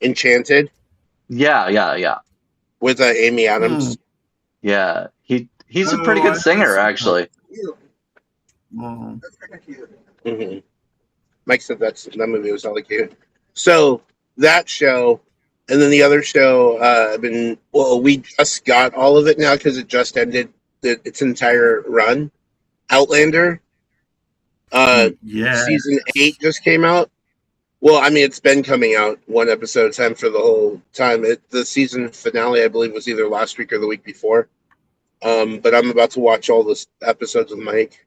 Enchanted. Yeah. With Amy Adams. Yeah, he's a pretty good singer, actually. Mm-hmm. Mike said that movie was really cute. So that show, and then the other show, we just got all of it now because it just ended its entire run. Outlander. Season 8 just came out. Well, I mean, it's been coming out one episode at a time for the whole time. The season finale, I believe, was either last week or the week before. But I'm about to watch all the episodes with Mike.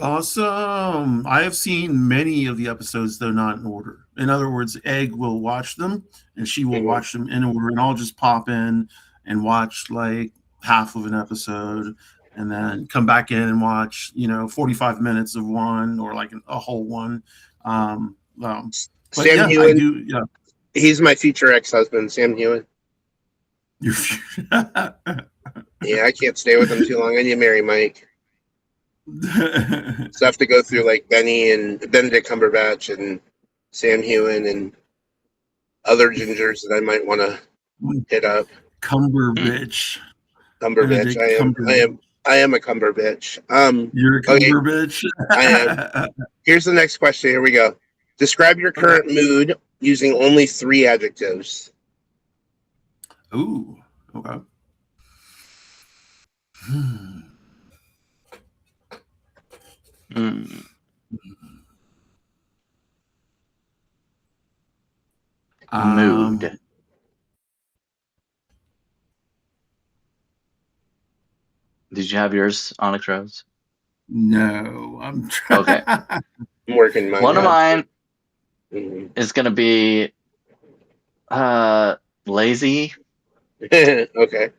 Awesome. I have seen many of the episodes, though not in order. In other words, Egg will watch them, and she will watch them in order, and I'll just pop in and watch like half of an episode, and then come back in and watch, 45 minutes of one, or like a whole one. But Sam Hewen, I do. Yeah, he's my future ex-husband, Sam Hewen. Yeah, I can't stay with him too long. I need to marry Mike. So I have to go through like Benny and Benedict Cumberbatch and Sam Hewen and other gingers that I might want to hit up. Cumberbatch. I am a Cumberbitch. You're a Cumberbitch. I am. Here's the next question. Here we go. Describe your current mood using only 3 adjectives. Ooh. Okay. Mood. Did you have yours, OnyxRose? No, I'm trying. Okay. I'm working mine. One of mine is going to be lazy. Okay.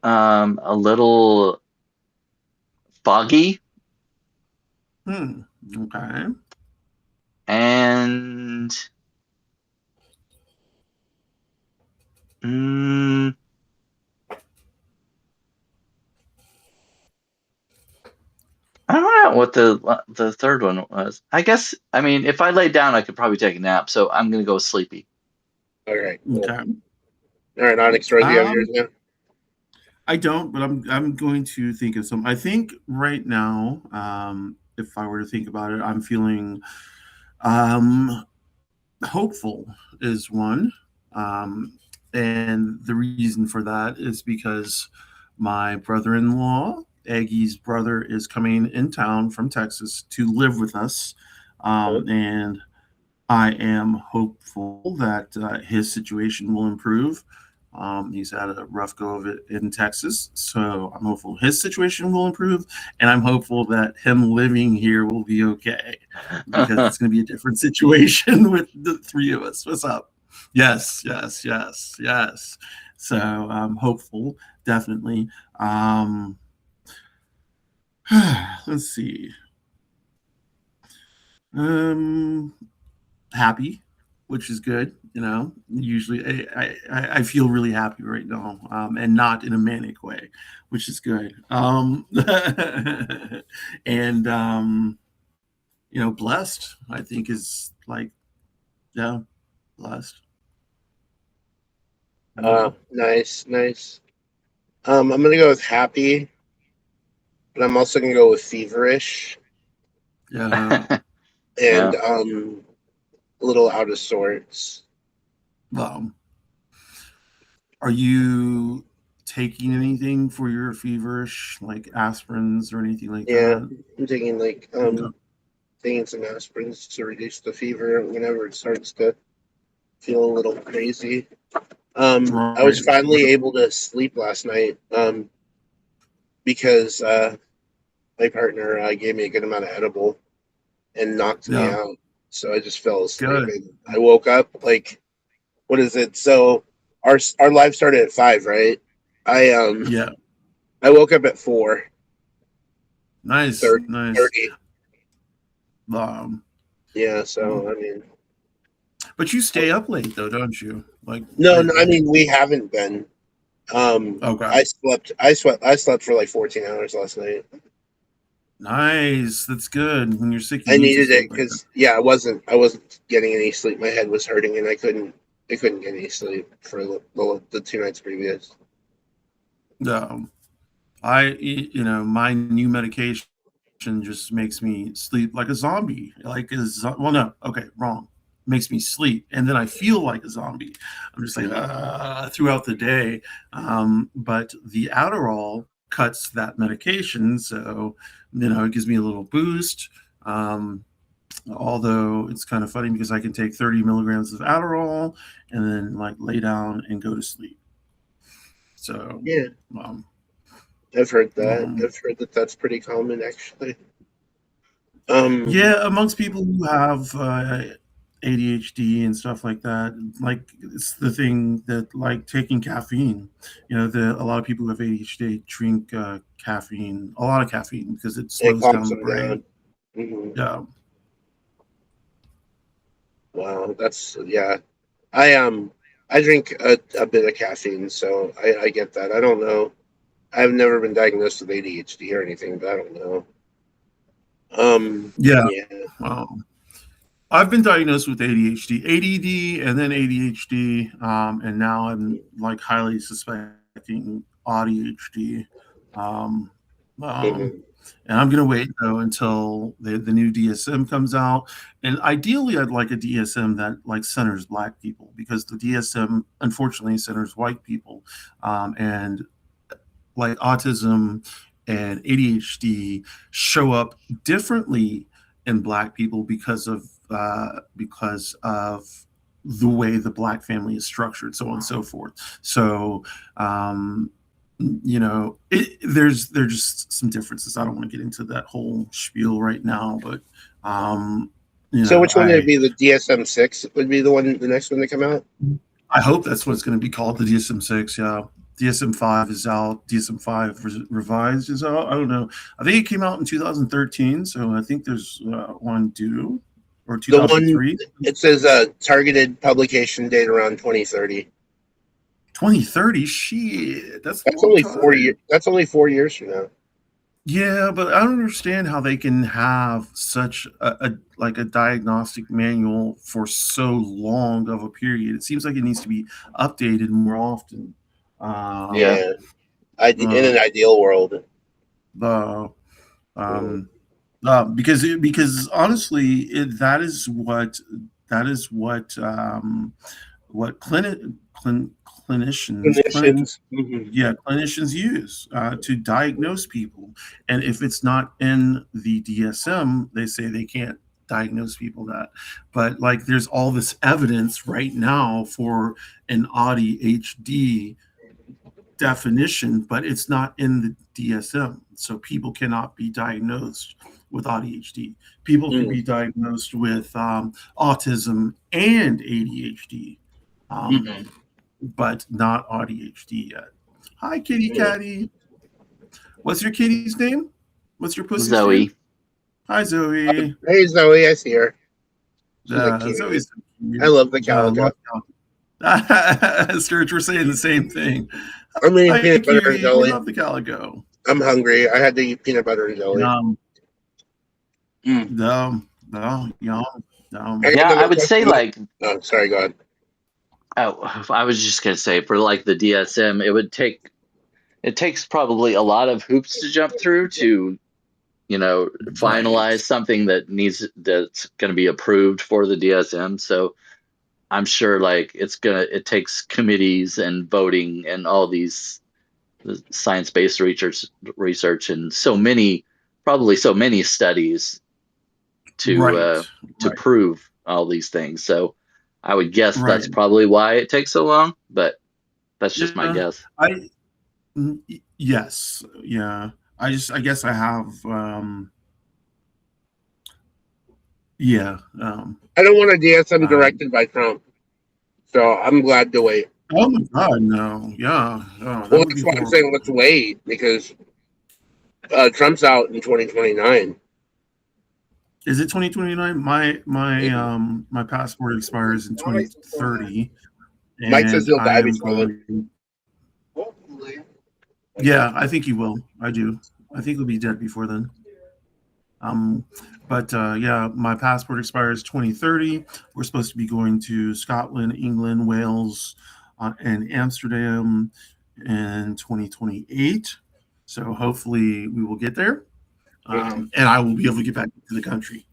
A little foggy. Okay. And I don't know what the third one was. I guess, I mean, if I lay down, I could probably take a nap. So I'm going to go sleepy. All right, cool. Okay. All right, OnyxRose, you have yours now? I don't, but I'm going to think of some. I think right now, if I were to think about it, I'm feeling hopeful is one. Um, and the reason for that is because my brother-in-law, Aggie's brother, is coming in town from Texas to live with us. And I am hopeful that his situation will improve. He's had a rough go of it in Texas, so I'm hopeful his situation will improve, and I'm hopeful that him living here will be okay because it's going to be a different situation with the three of us. What's up? Yes, yes, yes, yes. So I'm hopeful, definitely. Let's see. Happy, which is good. Usually I feel really happy right now, and not in a manic way, which is good. And blessed, I think, is like, yeah, blessed. Nice, nice. I'm gonna go with happy, but I'm also gonna go with feverish. Yeah. And a little out of sorts. Are you taking anything for your feverish, like aspirins or anything like that? I'm taking taking some aspirins to reduce the fever whenever it starts to feel a little crazy. I was finally able to sleep last night because my partner gave me a good amount of edible and knocked me out. So I just fell asleep. And I woke up like, what is it? So our live started at 5, right? I woke up at 4. Nice, 30. nice. 30. Yeah, so I mean, but you stay up late though, don't you? Like no, I mean we haven't been. Okay. I slept for like 14 hours last night. Nice, that's good. When you're sick, I needed it because I wasn't getting any sleep. My head was hurting, and I couldn't get any sleep for the 2 nights previous. No, my new medication just makes me sleep like a zombie. Wrong. Makes me sleep, and then I feel like a zombie. I'm just like throughout the day. But the Adderall cuts that medication, so it gives me a little boost. Although it's kind of funny because I can take 30 milligrams of Adderall and then like lay down and go to sleep. So yeah, I've heard that. I've heard that that's pretty common, actually. Yeah, amongst people who have ADHD and stuff like that, like it's the thing that like taking caffeine. A lot of people who have ADHD drink caffeine, a lot of caffeine, because it slows down the brain. Mm-hmm. Yeah. Wow, that's I drink a bit of caffeine, so I get that. I don't know. I've never been diagnosed with ADHD or anything, but I don't know. Yeah. I've been diagnosed with ADHD, ADD, and then ADHD, and now I'm like highly suspecting ADHD. And I'm gonna wait though until the new DSM comes out, and ideally I'd like a DSM that like centers Black people, because the DSM unfortunately centers white people, and like autism and ADHD show up differently in Black people because of the way the Black family is structured, so on and so forth. So there's just some differences. I don't want to get into that whole spiel right now, but so which one would be? The DSM-6 would be the next one to come out? I hope that's what it's going to be called, the DSM-6. Yeah. DSM-5 is out. DSM-5 revised is out. I don't know. I think it came out in 2013, so I think there's one due, or 2003. It says targeted publication date around 2030. 2030? Shit, that's only 4 years. That's only 4 years from now. Yeah, but I don't understand how they can have such a diagnostic manual for so long of a period. It seems like it needs to be updated more often. Yeah. Yeah, in Uh, an ideal world. the Mm. um, because honestly, that is what Clinicians. Mhm. clinicians use to diagnose people. And if it's not in the DSM, they say they can't diagnose people that. But like, there's all this evidence right now for an ADHD definition, but it's not in the DSM. So people cannot be diagnosed with ADHD. People can Mm. be diagnosed with autism and ADHD. Um, Hmm. but not ADHD yet. Hi, kitty Mm. catty. What's your kitty's name? What's your pussy's name? Zoe. Hi, Oh, Zoe. hey Zoe, I see her. She's a cutie. Zoe's so I cute. love the calico. Love calico. Sturge, we're saying the same thing. I'm eating Hi, peanut butter and cutie. We jelly. love the calico. I'm hungry. I had to eat peanut butter and jelly. Yum, Mm. no, yum, I yum. got Yeah, I another would say question. like, Oh, sorry, go ahead. oh, I was just gonna say for like the DSM, it takes probably a lot of hoops to jump through to, Right, finalize something that's gonna be approved for the DSM. So I'm sure like it takes committees and voting and all these science-based research and probably so many studies to uh, right, to right, prove all these things. So I would guess that's right. probably why it takes so long, but that's just my Yeah, guess. I yes, yeah. I guess I have yeah. I don't want a DSM Um, directed by Trump, so I'm glad to wait. oh my God, no. Yeah. Oh, that Well, would be that's why I'm saying horrible. let's wait because Trump's out in 2029. Is it 2029? My passport expires in 2030, Mike says and he'll I die am before then. going. Yeah, I think he will. I do. I think he'll be dead before then. Um, but yeah, my passport expires 2030. We're supposed to be going to Scotland, England, Wales, and Amsterdam in 2028. So hopefully we will get there, Mhm. and I will be able to get back to the country.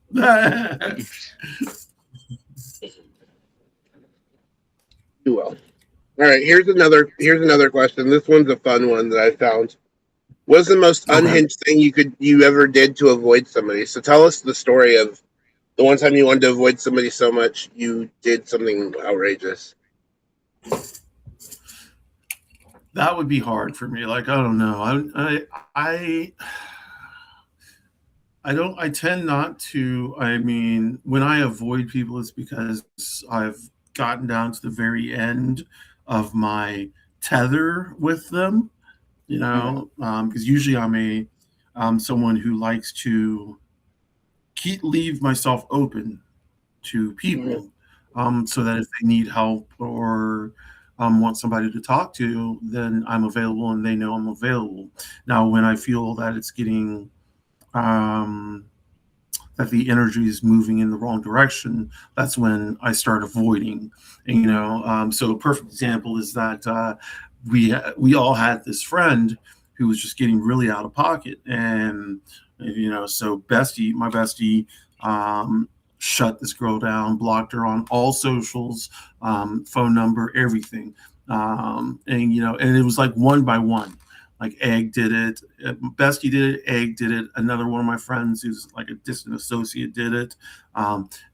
You will. All right. Here's another question. This one's a fun one that I found. What's the most Okay. unhinged thing you ever did to avoid somebody? So tell us the story of the one time you wanted to avoid somebody so much you did something outrageous. That would be hard for me. Like, I don't know. I I don't. I tend not to. I mean, when I avoid people, it's because I've gotten down to the very end of my tether with them. You Mm. know, because usually I'm a someone who likes to leave myself open to Mm. people, so that if they need help or want somebody to talk to, then I'm available and they know I'm available. Now, when I feel that it's getting um, that the energy is moving in the wrong direction, that's when I start avoiding. And, so a perfect example is that we all had this friend who was just getting really out of pocket, and so my bestie, shut this girl down, blocked her on all socials, phone number, everything, and it was like one by one. Like Egg did it, Bestie did it, Egg did it. Another one of my friends who's like a distant associate did it.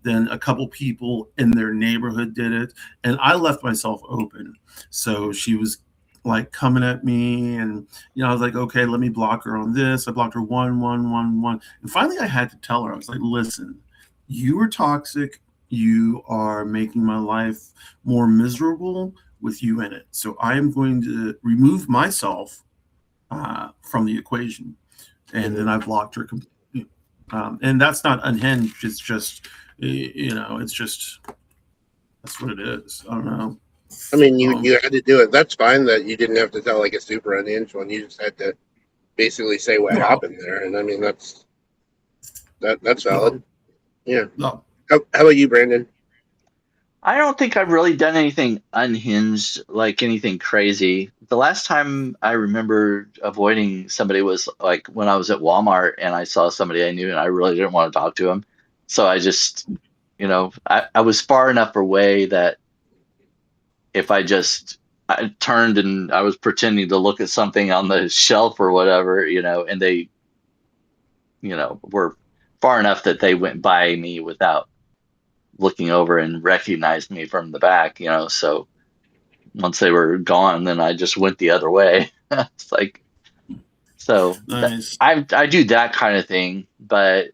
Then a couple people in their neighborhood did it, and I left myself open. So she was like coming at me, and I was like, okay, let me block her on this. I blocked her one, and finally I had to tell her. I was like, listen, you are toxic. You are making my life more miserable with you in it. So I am going to remove myself from the equation, and then Mm. I blocked her completely. And that's not unhinged. It's just, it's just that's what it is. I don't know. I mean, you Um, had to do it. That's fine that you didn't have to tell like a super unhinged one. You just had to basically say what Well, happened there, and I mean that's well, valid. Yeah. well, How about you, Brandon? I don't think I've really done anything unhinged, like anything crazy. The last time I remember avoiding somebody was like when I was at Walmart and I saw somebody I knew and I really didn't want to talk to him. So I just, I was far enough away that if I turned and I was pretending to look at something on the shelf or whatever, and they, were far enough that they went by me without looking over and recognized me from the back, so once they were gone, then I just went the other way. It's like, nice. I do that kind of thing, but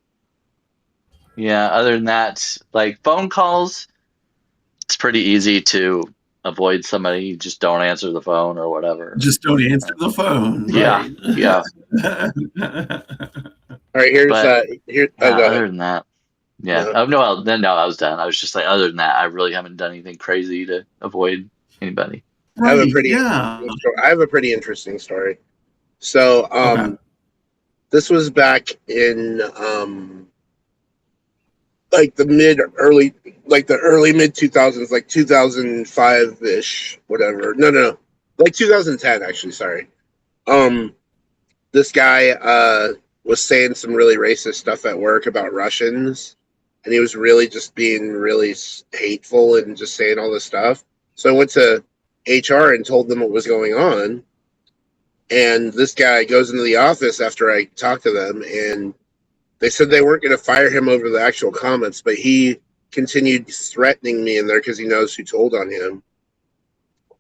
yeah, other than that, like phone calls, it's pretty easy to avoid somebody. You just don't answer the phone or whatever. Just don't answer the phone, Yeah, right? yeah. All right, here's But here. Oh, yeah, go other ahead. than that, yeah. No. Oh no, then no, I was done. I was just like, other than that, I really haven't done anything crazy to avoid anybody. I have a Right, pretty yeah. interesting story. I have a pretty interesting story. So, Okay. this was back in like the early mid 2000s, like 2005 ish, whatever. No, like 2010 actually. Sorry. Um, this guy was saying some really racist stuff at work about Russians, and he was really just being really hateful and just saying all this stuff. So I went to HR and told them what was going on. And this guy goes into the office after I talked to them, and they said they weren't going to fire him over the actual comments, but he continued threatening me in there because he knows who told on him.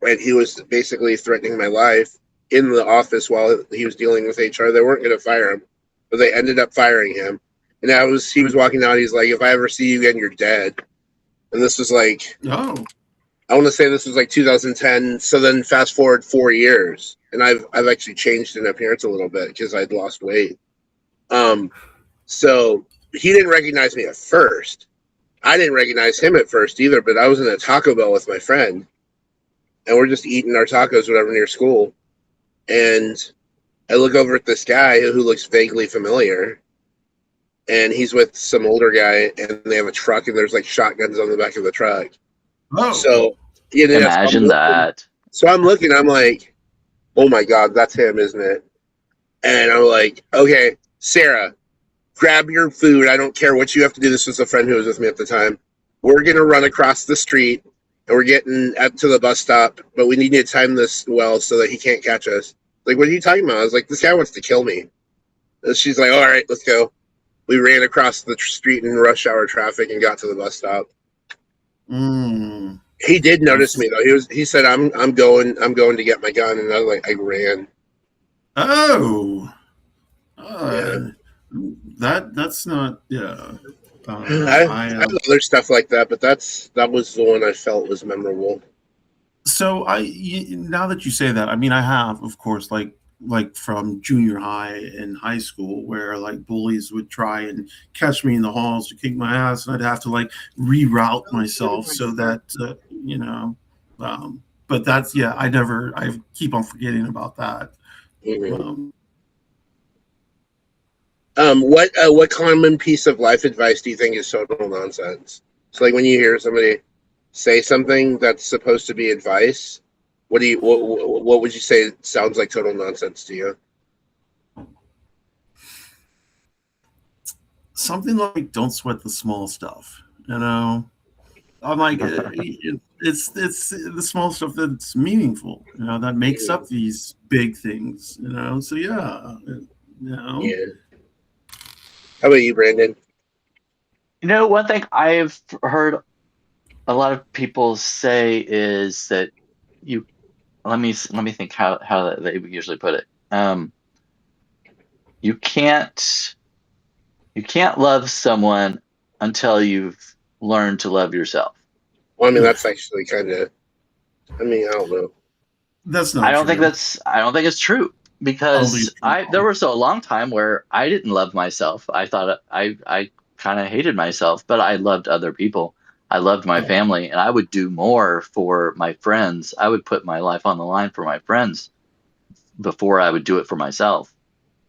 And he was basically threatening my life in the office while he was dealing with HR. They weren't going to fire him, but they ended up firing him. And he was walking out. He's like, "If I ever see you again, you're dead." And this was like, Oh, I want to say this was like 2010. So then fast forward 4 years, and I've actually changed in appearance a little bit because I'd lost weight. So he didn't recognize me at first. I didn't recognize him at first either, but I was in a Taco Bell with my friend, and we're just eating our tacos, whatever, near school. And I look over at this guy who looks vaguely familiar, and he's with some older guy, and they have a truck, and there's like shotguns on the back of the truck. oh, So, Imagine that. So I'm looking, I'm like, oh my God, that's him, isn't it? And I'm like, okay, Sarah, grab your food. I don't care what you have to do. This was a friend who was with me at the time. We're going to run across the street, and we're getting to the bus stop, but we need to time this well so that he can't catch us. Like, what are you talking about? I was like, this guy wants to kill me. And she's like, all right, let's go. We ran across the street in rush hour traffic and got to the bus stop. mm, He did notice me though. He said, I'm going to get my gun, and I was like, I ran. oh, Yeah. that's not, yeah. I have other stuff like that, but that was the one I felt was memorable. So now that you say that, I mean, I have, of course, like from junior high and high school, where like bullies would try and catch me in the halls to kick my ass, and I'd have to like reroute myself so that you know. But that's, yeah, I keep on forgetting about that. Mm-hmm. What common piece of life advice do you think is total nonsense? So like when you hear somebody say something that's supposed to be advice, what would you say sounds like total nonsense to you? Something like "Don't sweat the small stuff." I'm like, it's the small stuff that's meaningful, that makes up these big things, So yeah, Yeah. How about you, Brandon? One thing I've heard a lot of people say is that you let me think how they usually put it. You can't love someone until you've learned to love yourself. Well, I mean, that's actually kind of. I mean, I don't know. That's not I don't true. think it's true, because there was a long time where I didn't love myself. I thought I kind of hated myself, but I loved other people. I loved my family, and I would do more for my friends. I would put my life on the line for my friends before I would do it for myself.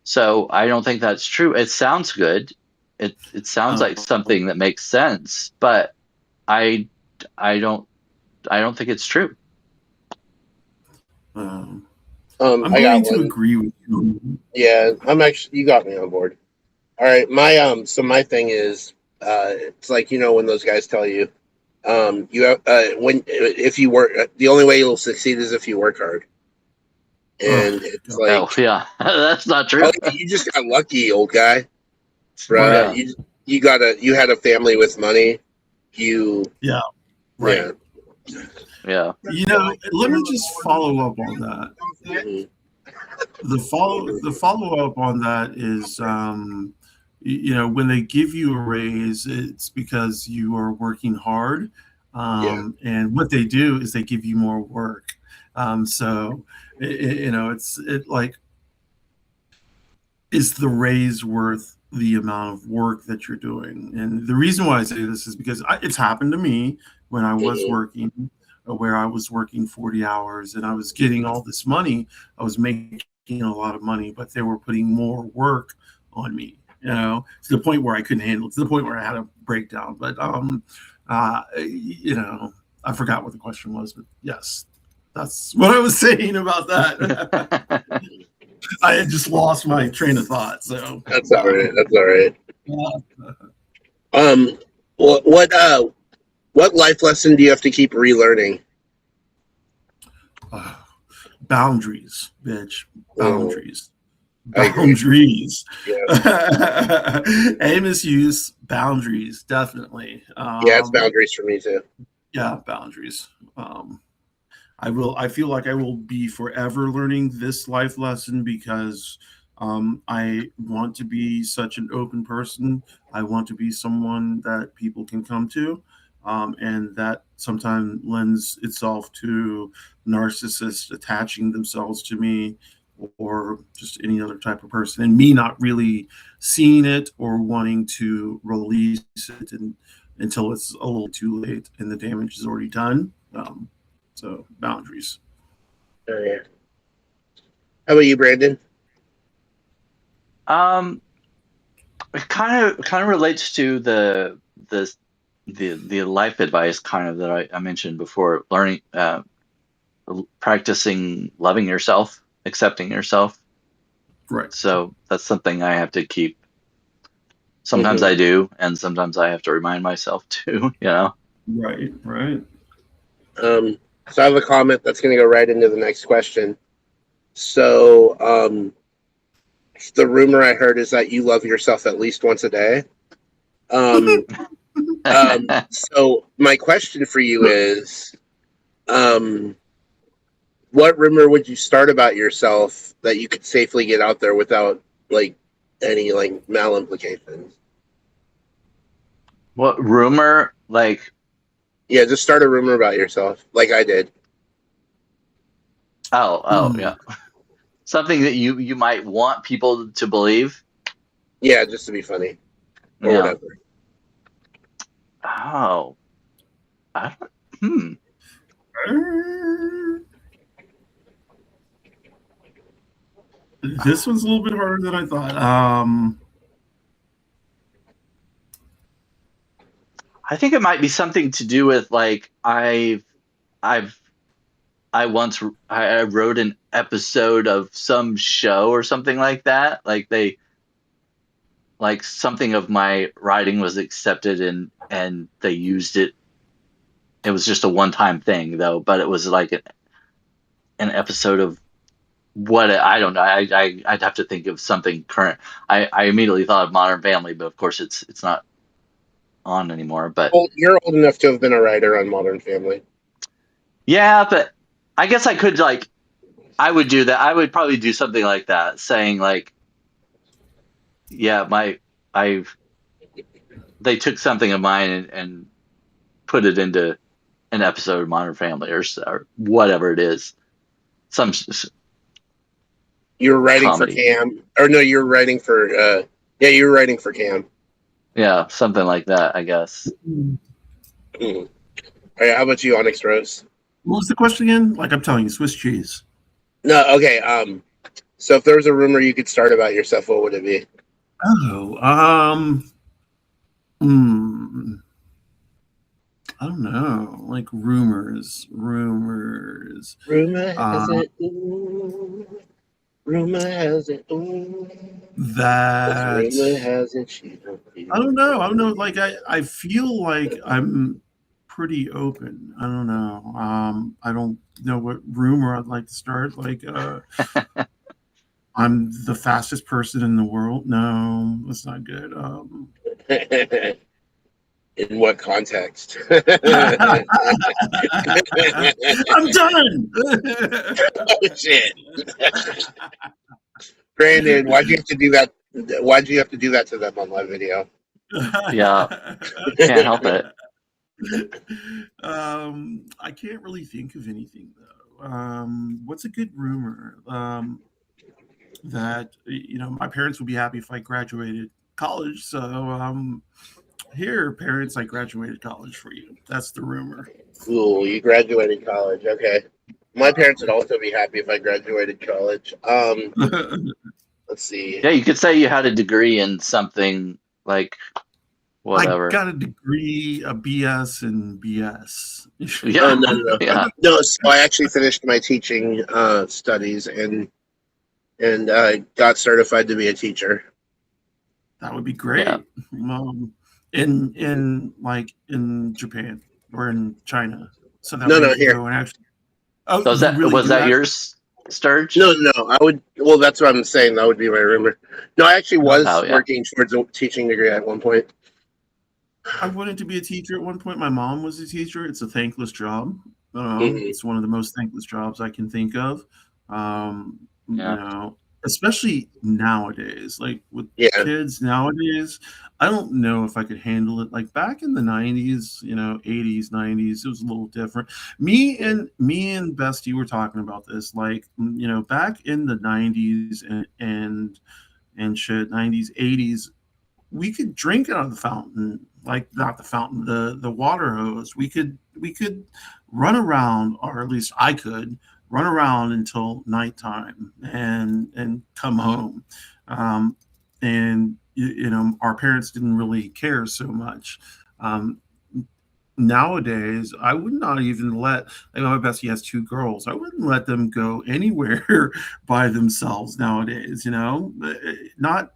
So I don't think that's true. It sounds good. It sounds like Oh. something that makes sense, but I don't think it's true. I'm I got going to one. agree with you. Yeah, I'm actually. You got me on board. All right, so my thing is, it's like when those guys tell you, you have when if you work, the only way you'll succeed is if you work hard, Oh, and it's God. Oh like, yeah, that's not oh, true. you just got lucky, old guy, Right. bruh. You had a family with money. You Yeah. yeah. Right. Yeah. Let me just follow up on that. Mhm. The follow up on that is, when they give you a raise, it's because you are working hard, Yeah. and what they do is they give you more work. So, it's like, is the raise worth the amount of work that you're doing? And the reason why I say this is because it's happened to me when I was Mhm. working, where I was working 40 hours and I was getting all this money. I was making a lot of money, but they were putting more work on me, to the point where I couldn't handle it, to the point where I had a breakdown. But, I forgot what the question was, but yes, that's what I was saying about that. I had just lost my train of thought. So That's all right. That's all right. uh, Um, what life lesson do you have to keep relearning? uh, boundaries, bitch. Mm, Boundaries. I agree. Boundaries. Yeah. Amos use boundaries, definitely. Yeah, it's boundaries for me too. Yeah, boundaries. I feel like I will be forever learning this life lesson because I want to be such an open person. I want to be someone that people can come to. And that sometimes lends itself to narcissists attaching themselves to me or just any other type of person, and me not really seeing it or wanting to release it until it's a little too late and the damage is already done. So boundaries. Oh, yeah. How about you, Brandon? Um, it kind of relates to the the life advice kind of that I mentioned before. Learning, practicing loving yourself, accepting yourself. Right. So that's something I have to keep. Sometimes Hmm. I do, and sometimes I have to remind myself too. Right. Right. Um, so I have a comment that's going to go right into the next question. So, the rumor I heard is that you love yourself at least once a day. Um, so my question for you is, um, what rumor would you start about yourself that you could safely get out there without like any like mal implications? What rumor? Like, Yeah, just start a rumor about yourself, like I did. oh, yeah, something that you might want people to believe. Yeah, just to be funny or Yeah. whatever. Oh, I don't. This one's a little bit harder than I thought. I think it might be something to do with like I've I once I wrote an episode of some show or something like that. Like something of my writing was accepted and they used it. It was just a one-time thing though, but it was like an episode of what I don't know. I'd have to think of something current. I immediately thought of Modern Family, but of course it's not on anymore. But Well, you're old enough to have been a writer on Modern Family. yeah, but I guess I could like I would do that. I would probably do something like that, saying like, yeah, I they took something of mine and put it into an episode of Modern Family or whatever it is, some You were writing for comedy. Cam, or no, you were writing for. Yeah, you were writing for Cam. Yeah, something like that, I guess. Hmm. All right, how about you, OnyxRose? What was the question again? Like I'm telling you, Swiss cheese. No, okay. So if there was a rumor you could start about yourself, what would it be? Oh, hmm, I don't know. Like rumors. Rumor has Uh, it. Ooh, rumor has it. Ooh, 'cause that rumor has it. She don't I don't feel. know. I don't know. Like I feel like I'm pretty open. I don't know. I don't know what rumor I'd like to start. Like I'm the fastest person in the world. No, that's not good. In what context? I'm done. Oh shit, Brandon, why'd you have to do that? Why'd you have to do that to them on live video? Yeah, can't help it. I can't really think of anything though. What's a good rumor? That my parents would be happy if I graduated college. So here, parents, I graduated college for you. That's the rumor. Ooh, you graduated college. Okay. My parents would also be happy if I graduated college. Let's see. Yeah, you could say you had a degree in something like I whatever. got a degree, a BS and BS. Oh Yeah, no. yeah, No, so I actually finished my teaching studies and got certified to be a teacher. That would be yeah. great. In Japan or in China, so that way you No, can here. go and actually. Oh, So you really was do that that? yours, Sturge? No. I would. Well, that's what I'm saying. That would be my rumor. No, I actually was Oh yeah, working towards a teaching degree at one point. I wanted to be a teacher at one point. My mom was a teacher. It's a thankless job. I don't know. Hmm. It's one of the most thankless jobs I can think of. yeah. Especially nowadays, like with Yeah. kids nowadays, I don't know if I could handle it. Like back in the 90s, 80s, 90s, it was a little different. Me and Bestie were talking about this. Like, back in the 90s and shit, 90s, 80s, we could drink out of the fountain, like not the fountain, the water hose. We could run around, or at least I could run around until nighttime and come home. And our parents didn't really care so much. Um, Nowadays, I would not even let, my bestie has two girls. I wouldn't let them go anywhere by themselves nowadays. Not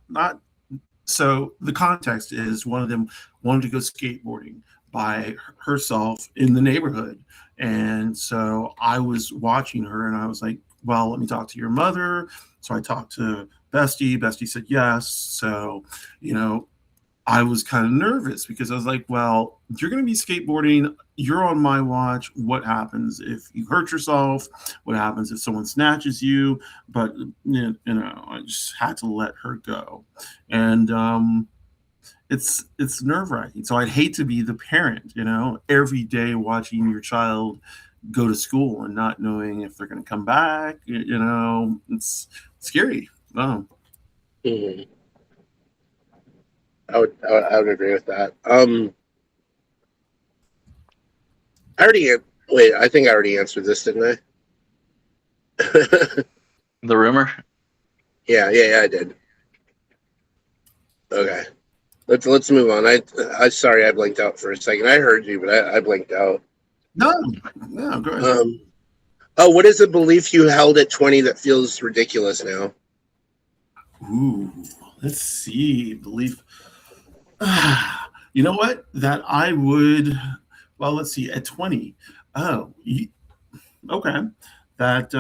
so the context is one of them wanted to go skateboarding by herself in the neighborhood. And so I was watching her and I was like, well, let me talk to your mother. So I talked to Bestie. Bestie said yes. So, you know, I was kind of nervous because I was like, well, you're going to be skateboarding. You're on my watch. What happens if you hurt yourself? What happens if someone snatches you? But, I just had to let her go. And it's nerve wracking. So I'd hate to be the parent, every day watching your child go to school and not knowing if they're going to come back. It's scary. Oh. Hmm. I would agree with that. I already wait. I think I already answered this, didn't I? The rumor. Yeah, I did. Okay, let's move on. I sorry I blinked out for a second. I heard you, but I blinked out. No, no, go ahead. Oh, what is a belief you held at 20 that feels ridiculous now? Ooh, let's see. Belief. You know what? That I would. Well, let's see. At 20. Oh, okay. That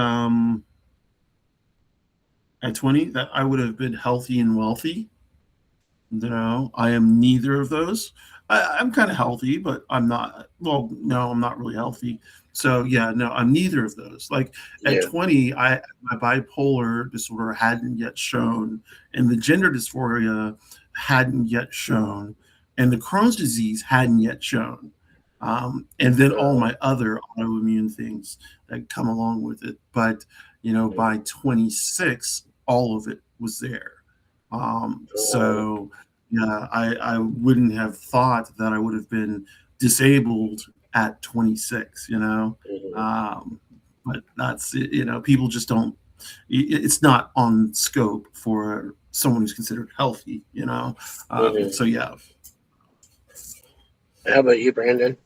at 20, that I would have been healthy and wealthy. I am neither of those. I'm kind of healthy, but I'm not. Well, no, I'm not really healthy. So yeah, no, I'm neither of those. Like at Yeah. 20, my bipolar disorder hadn't yet shown, and the gender dysphoria hadn't yet shown, and the Crohn's disease hadn't yet shown, and then all my other autoimmune things that come along with it. But by 26, all of it was there. So yeah, I wouldn't have thought that I would have been disabled at 26, Mhm. but that's, people just don't it's not on scope for someone who's considered healthy, So yeah. How about you, Brandon?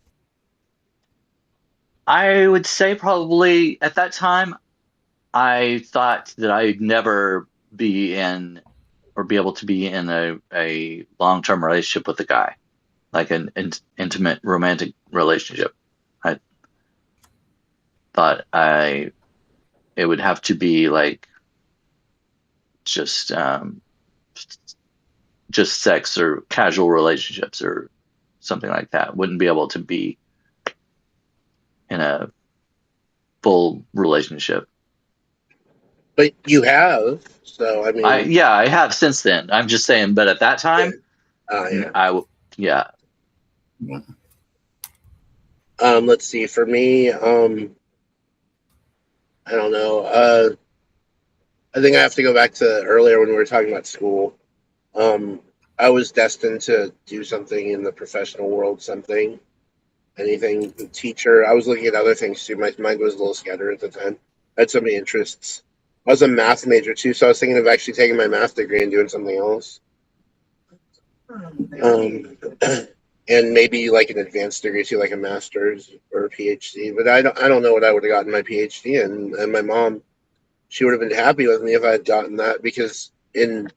I would say probably at that time, I thought that I'd never be in or be able to be in a long-term relationship with a guy, like an intimate romantic relationship. I thought it would have to be like just just sex or casual relationships or something like that. Wouldn't be able to be in a full relationship. But you have, so I mean, I have since then. I'm just saying, but at that yeah. time, Yeah. yeah. Let's see. For me, I don't know. I think I have to go back to earlier when we were talking about school. Um, I was destined to do something in the professional world, anything, teacher. I was looking at other things too. My mind was a little scattered at the time. I had so many interests. I was a math major too, so I was thinking of actually taking my math degree and doing something else. Um, and maybe like an advanced degree too, like a master's or a PhD. But I don't know what I would have gotten my PhD in. And my mom, she would have been happy with me if I had gotten that, because in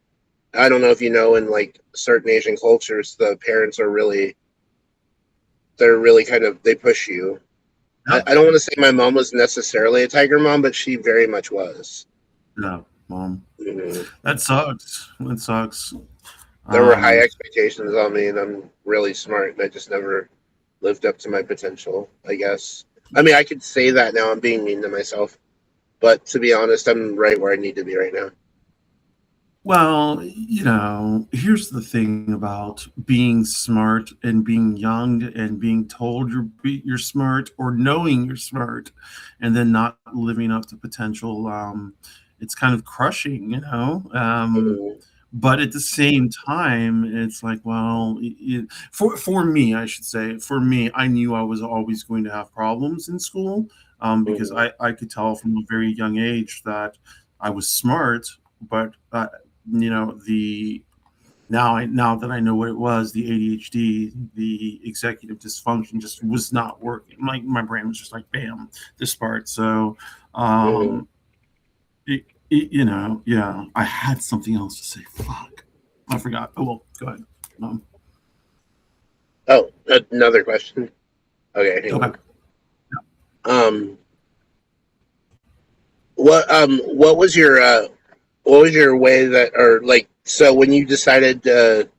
I don't know if you know, in like certain Asian cultures, the parents are they're really kind of, they push you. Yep. I don't want to say my mom was necessarily a tiger mom, but she very much was. No, mom. Mhm. That sucks. That sucks. There were high expectations on me, and I'm really smart, and I just never lived up to my potential, I guess. I mean, I could say that now. I'm being mean to myself, but to be honest, I'm right where I need to be right now. Well, here's the thing about being smart and being young and being told you're smart, or knowing you're smart and then not living up to potential. It's kind of crushing. Mhm. But at the same time, it's like, well, for me, I should say, for me, I knew I was always going to have problems in school, because Mhm. I could tell from a very young age that I was smart, but the now that I know what it was, the ADHD, the executive dysfunction, just was not working. My brain was just like, bam, this part. So, Mhm. um, yeah, I had something else to say. Fuck, I forgot. Oh well, go ahead. Um, Oh, another question. Okay, hang on. okay. Um, what was your way that, or like, so when you decided that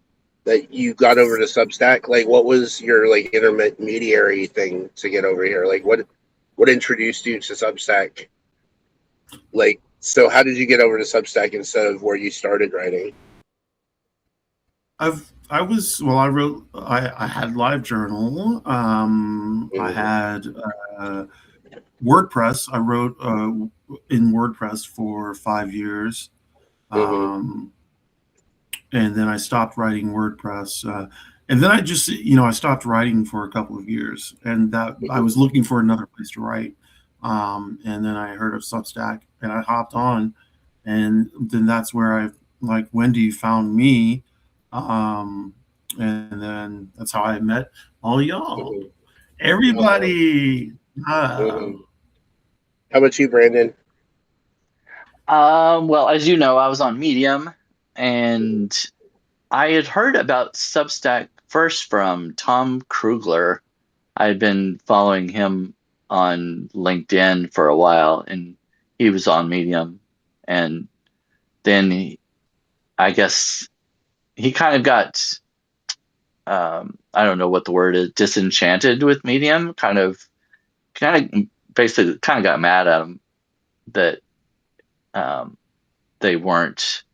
you got over to Substack, like what was your like intermediary thing to get over here? Like what introduced you to Substack? Like, so how did you get over to Substack instead of where you started writing? I wrote. I had LiveJournal. I Mm-hmm. had WordPress. I wrote in WordPress for 5 years. Mm-hmm. Um, and then I stopped writing WordPress. And then I stopped writing for a couple of years, and that I Mm-hmm. was looking for another place to write. And then I heard of Substack, and I hopped on, and then that's where I like Wendy found me, and then that's how I met all y'all, Mm-hmm. Oh, everybody. mm-hmm. How about you, Brandon? Well, as you know, I was on Medium, Mm-hmm. and I had heard about Substack first from Tom Krugler. I had been following him on LinkedIn for a while, and he was on Medium. And then I guess he kind of got, I don't know what the word is, disenchanted with Medium. Basically, kind of got mad at him that um, they weren't.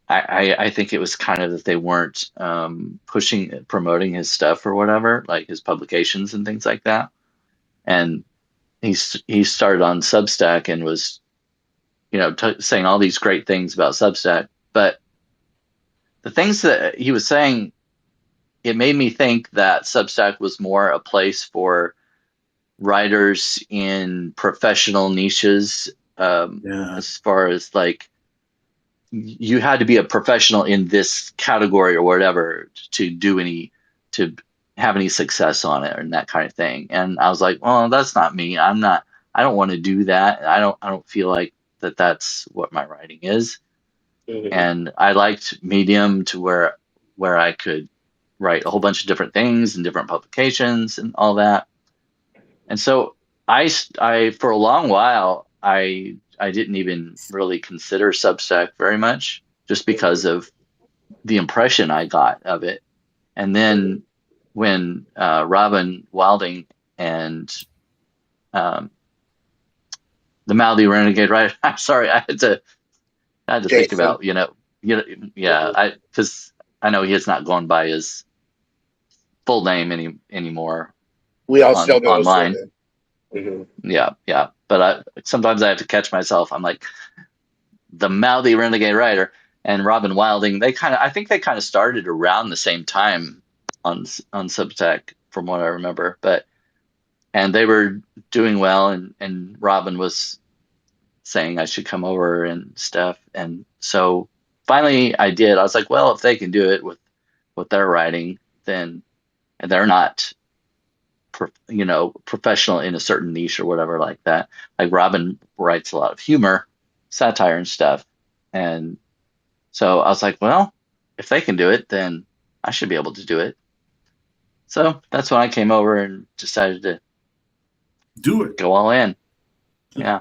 I think it was kind of that they weren't promoting his stuff or whatever, like his publications and things like that. And he started on Substack and was, saying all these great things about Substack. But the things that he was saying, it made me think that Substack was more a place for writers in professional niches Yeah. as far as like you had to be a professional in this category or whatever to have any success on it and that kind of thing. And I was like, well, that's not me. I don't want to do that. I don't feel like that's what my writing is. Mhm. And I liked Medium to where I could write a whole bunch of different things and different publications and all that. And so I for a long while I didn't even really consider Substack very much just because of the impression I got of it. And then when Robin Wilding and um, the Mouthy Renegade, right? I'm sorry, I had to think Jason. about yeah, because I know he is not going by his full name anymore We all still know his full online. name. Mhm. Yeah. But sometimes I have to catch myself. I'm like the Mouthy Renegade Writer and Robin Wilding. I think they kind of started around the same time on Substack, from what I remember. And they were doing well, and Robin was saying I should come over and stuff. And so finally I did. I was like, well, if they can do it with their writing, then and they're not professional in a certain niche or whatever like that. Like Robin writes a lot of humor, satire and stuff. And so I was like, well, if they can do it, then I should be able to do it. So that's when I came over and decided to Do it. go all in. Yeah.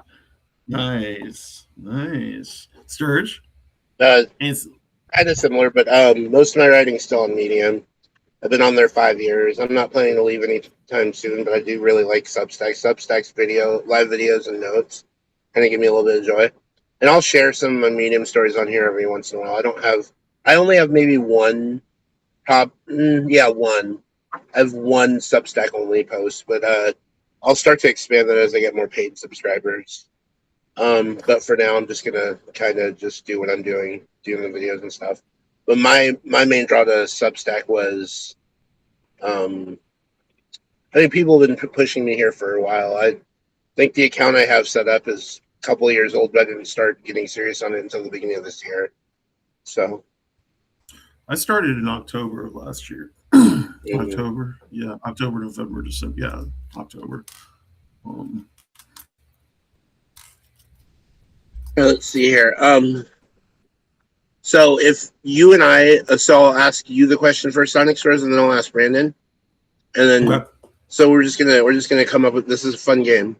Nice. Sturge? Kind of similar, but most of my writing's still on Medium. I've been on there 5 years. I'm not planning to leave anytime soon, but I do really like Substack. Substack's live videos and notes kind of give me a little bit of joy. And I'll share some of my Medium stories on here every once in a while. I only have maybe one one. I have one Substack only post, but I'll start to expand that as I get more paid subscribers. But for now, I'm just gonna kind of just do what I'm doing the videos and stuff. But my main draw to Substack was, I think people have been pushing me here for a while. I think the account I have set up is a couple of years old, but I didn't start getting serious on it until the beginning of this year. So I started in October of last year. October, November, December, October. Let's see here. So if you and so I'll ask you the question first, OnyxRose, and then I'll ask Brandon, and then Okay. so we're just gonna come up with, this is a fun game.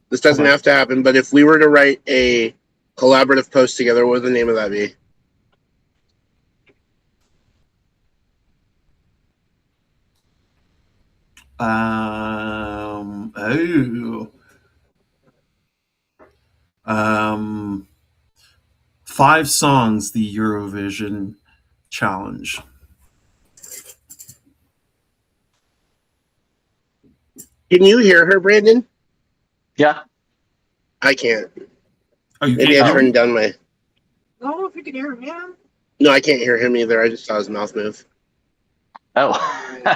This doesn't have to happen, but if we were to write a collaborative post together, what would the name of that be? Five songs, the Eurovision challenge. Can you hear her, Brandon? Yeah. I can't. Oh, you Maybe can't I hear turned me? down my. I don't know if you can hear him. No, I can't hear him either. I just saw his mouth move. Oh.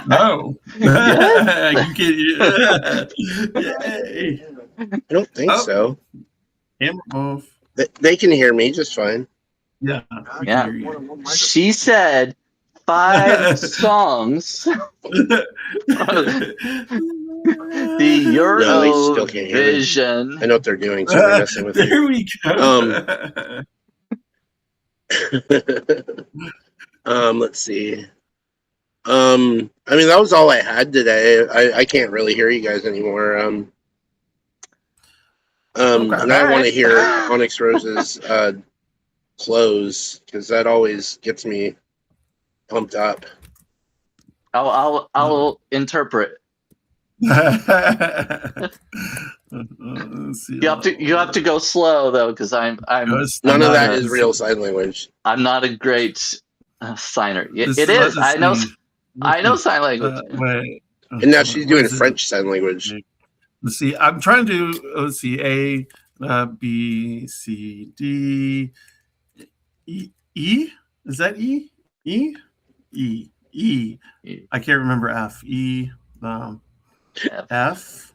No. Yeah. You can't. Yay. I don't think so. Camera off. They can hear me just fine. Yeah. we Yeah. can hear you. She said 5 songs. The No, they still can't hear me. Eurovision. I know what they're doing, so they're messing with me. There we go. Let's see. I mean, that was all I had today. I can't really hear you guys anymore. And I want to hear OnyxRose's close, because that always gets me pumped up. I'll interpret. You have to go slow though, because I'm None of that is real sign language. I'm not a great signer. It is. I know sign language. Wait. And now she's doing French sign language. Let's see. I'm trying to do. Let's see. A, B, C, D, E. Is that E? E. I can't remember F. E. F.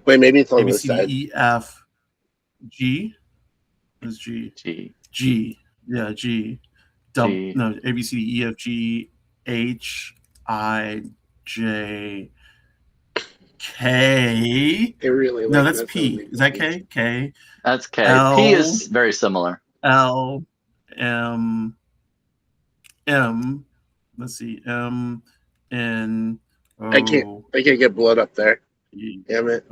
Wait, maybe it's on A, B, this C, side. D, E, F, G. What's G? G. G. Yeah, G. G. No, A, B, C, D, E, F, G, H, I, J, K. I really No, like that's that P. sounding Is that speech. K? K. That's K. L, P is very similar. L, M, M. Let's see. M, N, O. I can't get blood up there. E. Damn it.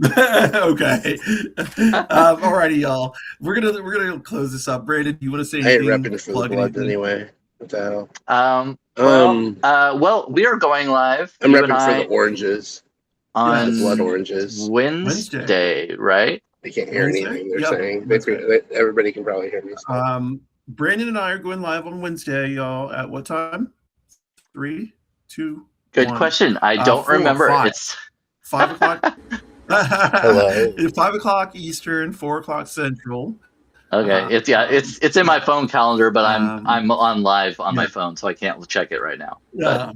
Okay. Alrighty, y'all. We're gonna close this up. Brandon, you want to say I ain't anything? repping for the Plug blood anything? anyway. What the hell? Well, we are going live. I'm you and repping for the I oranges. on The blood oranges. Wednesday, right? They can't hear Wednesday? anything they're Yep, saying. Wednesday. Everybody can probably hear me. So. Brandon and I are going live on Wednesday, y'all. At what time? 3, 2, Good 1. question. I don't 4, remember. 5. It's 5 o'clock. Hello. 5 o'clock Eastern, 4 o'clock Central. okay. It's in my phone calendar, but I'm on live on yeah. my phone, so I can't check it right now. Yeah.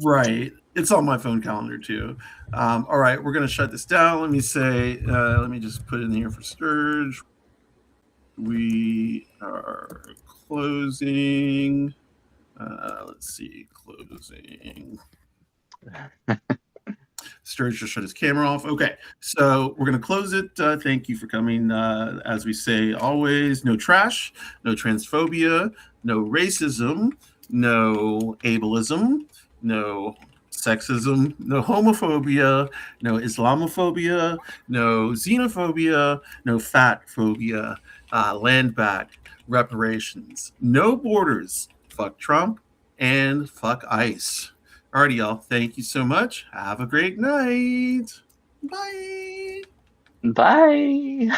Right. It's on my phone calendar too. All right, we're gonna shut this down. Let me just put it in here for Sturg. We are closing. Let's see, closing. Sturg just shut his camera off. Okay, so we're going to close it. Thank you for coming. As we say always, no trash, no transphobia, no racism, no ableism, no sexism, no homophobia, no Islamophobia, no xenophobia, no fat phobia, land back, reparations, no borders, fuck Trump, and fuck ICE. Alrighty, y'all. Thank you so much. Have a great night. Bye. Bye.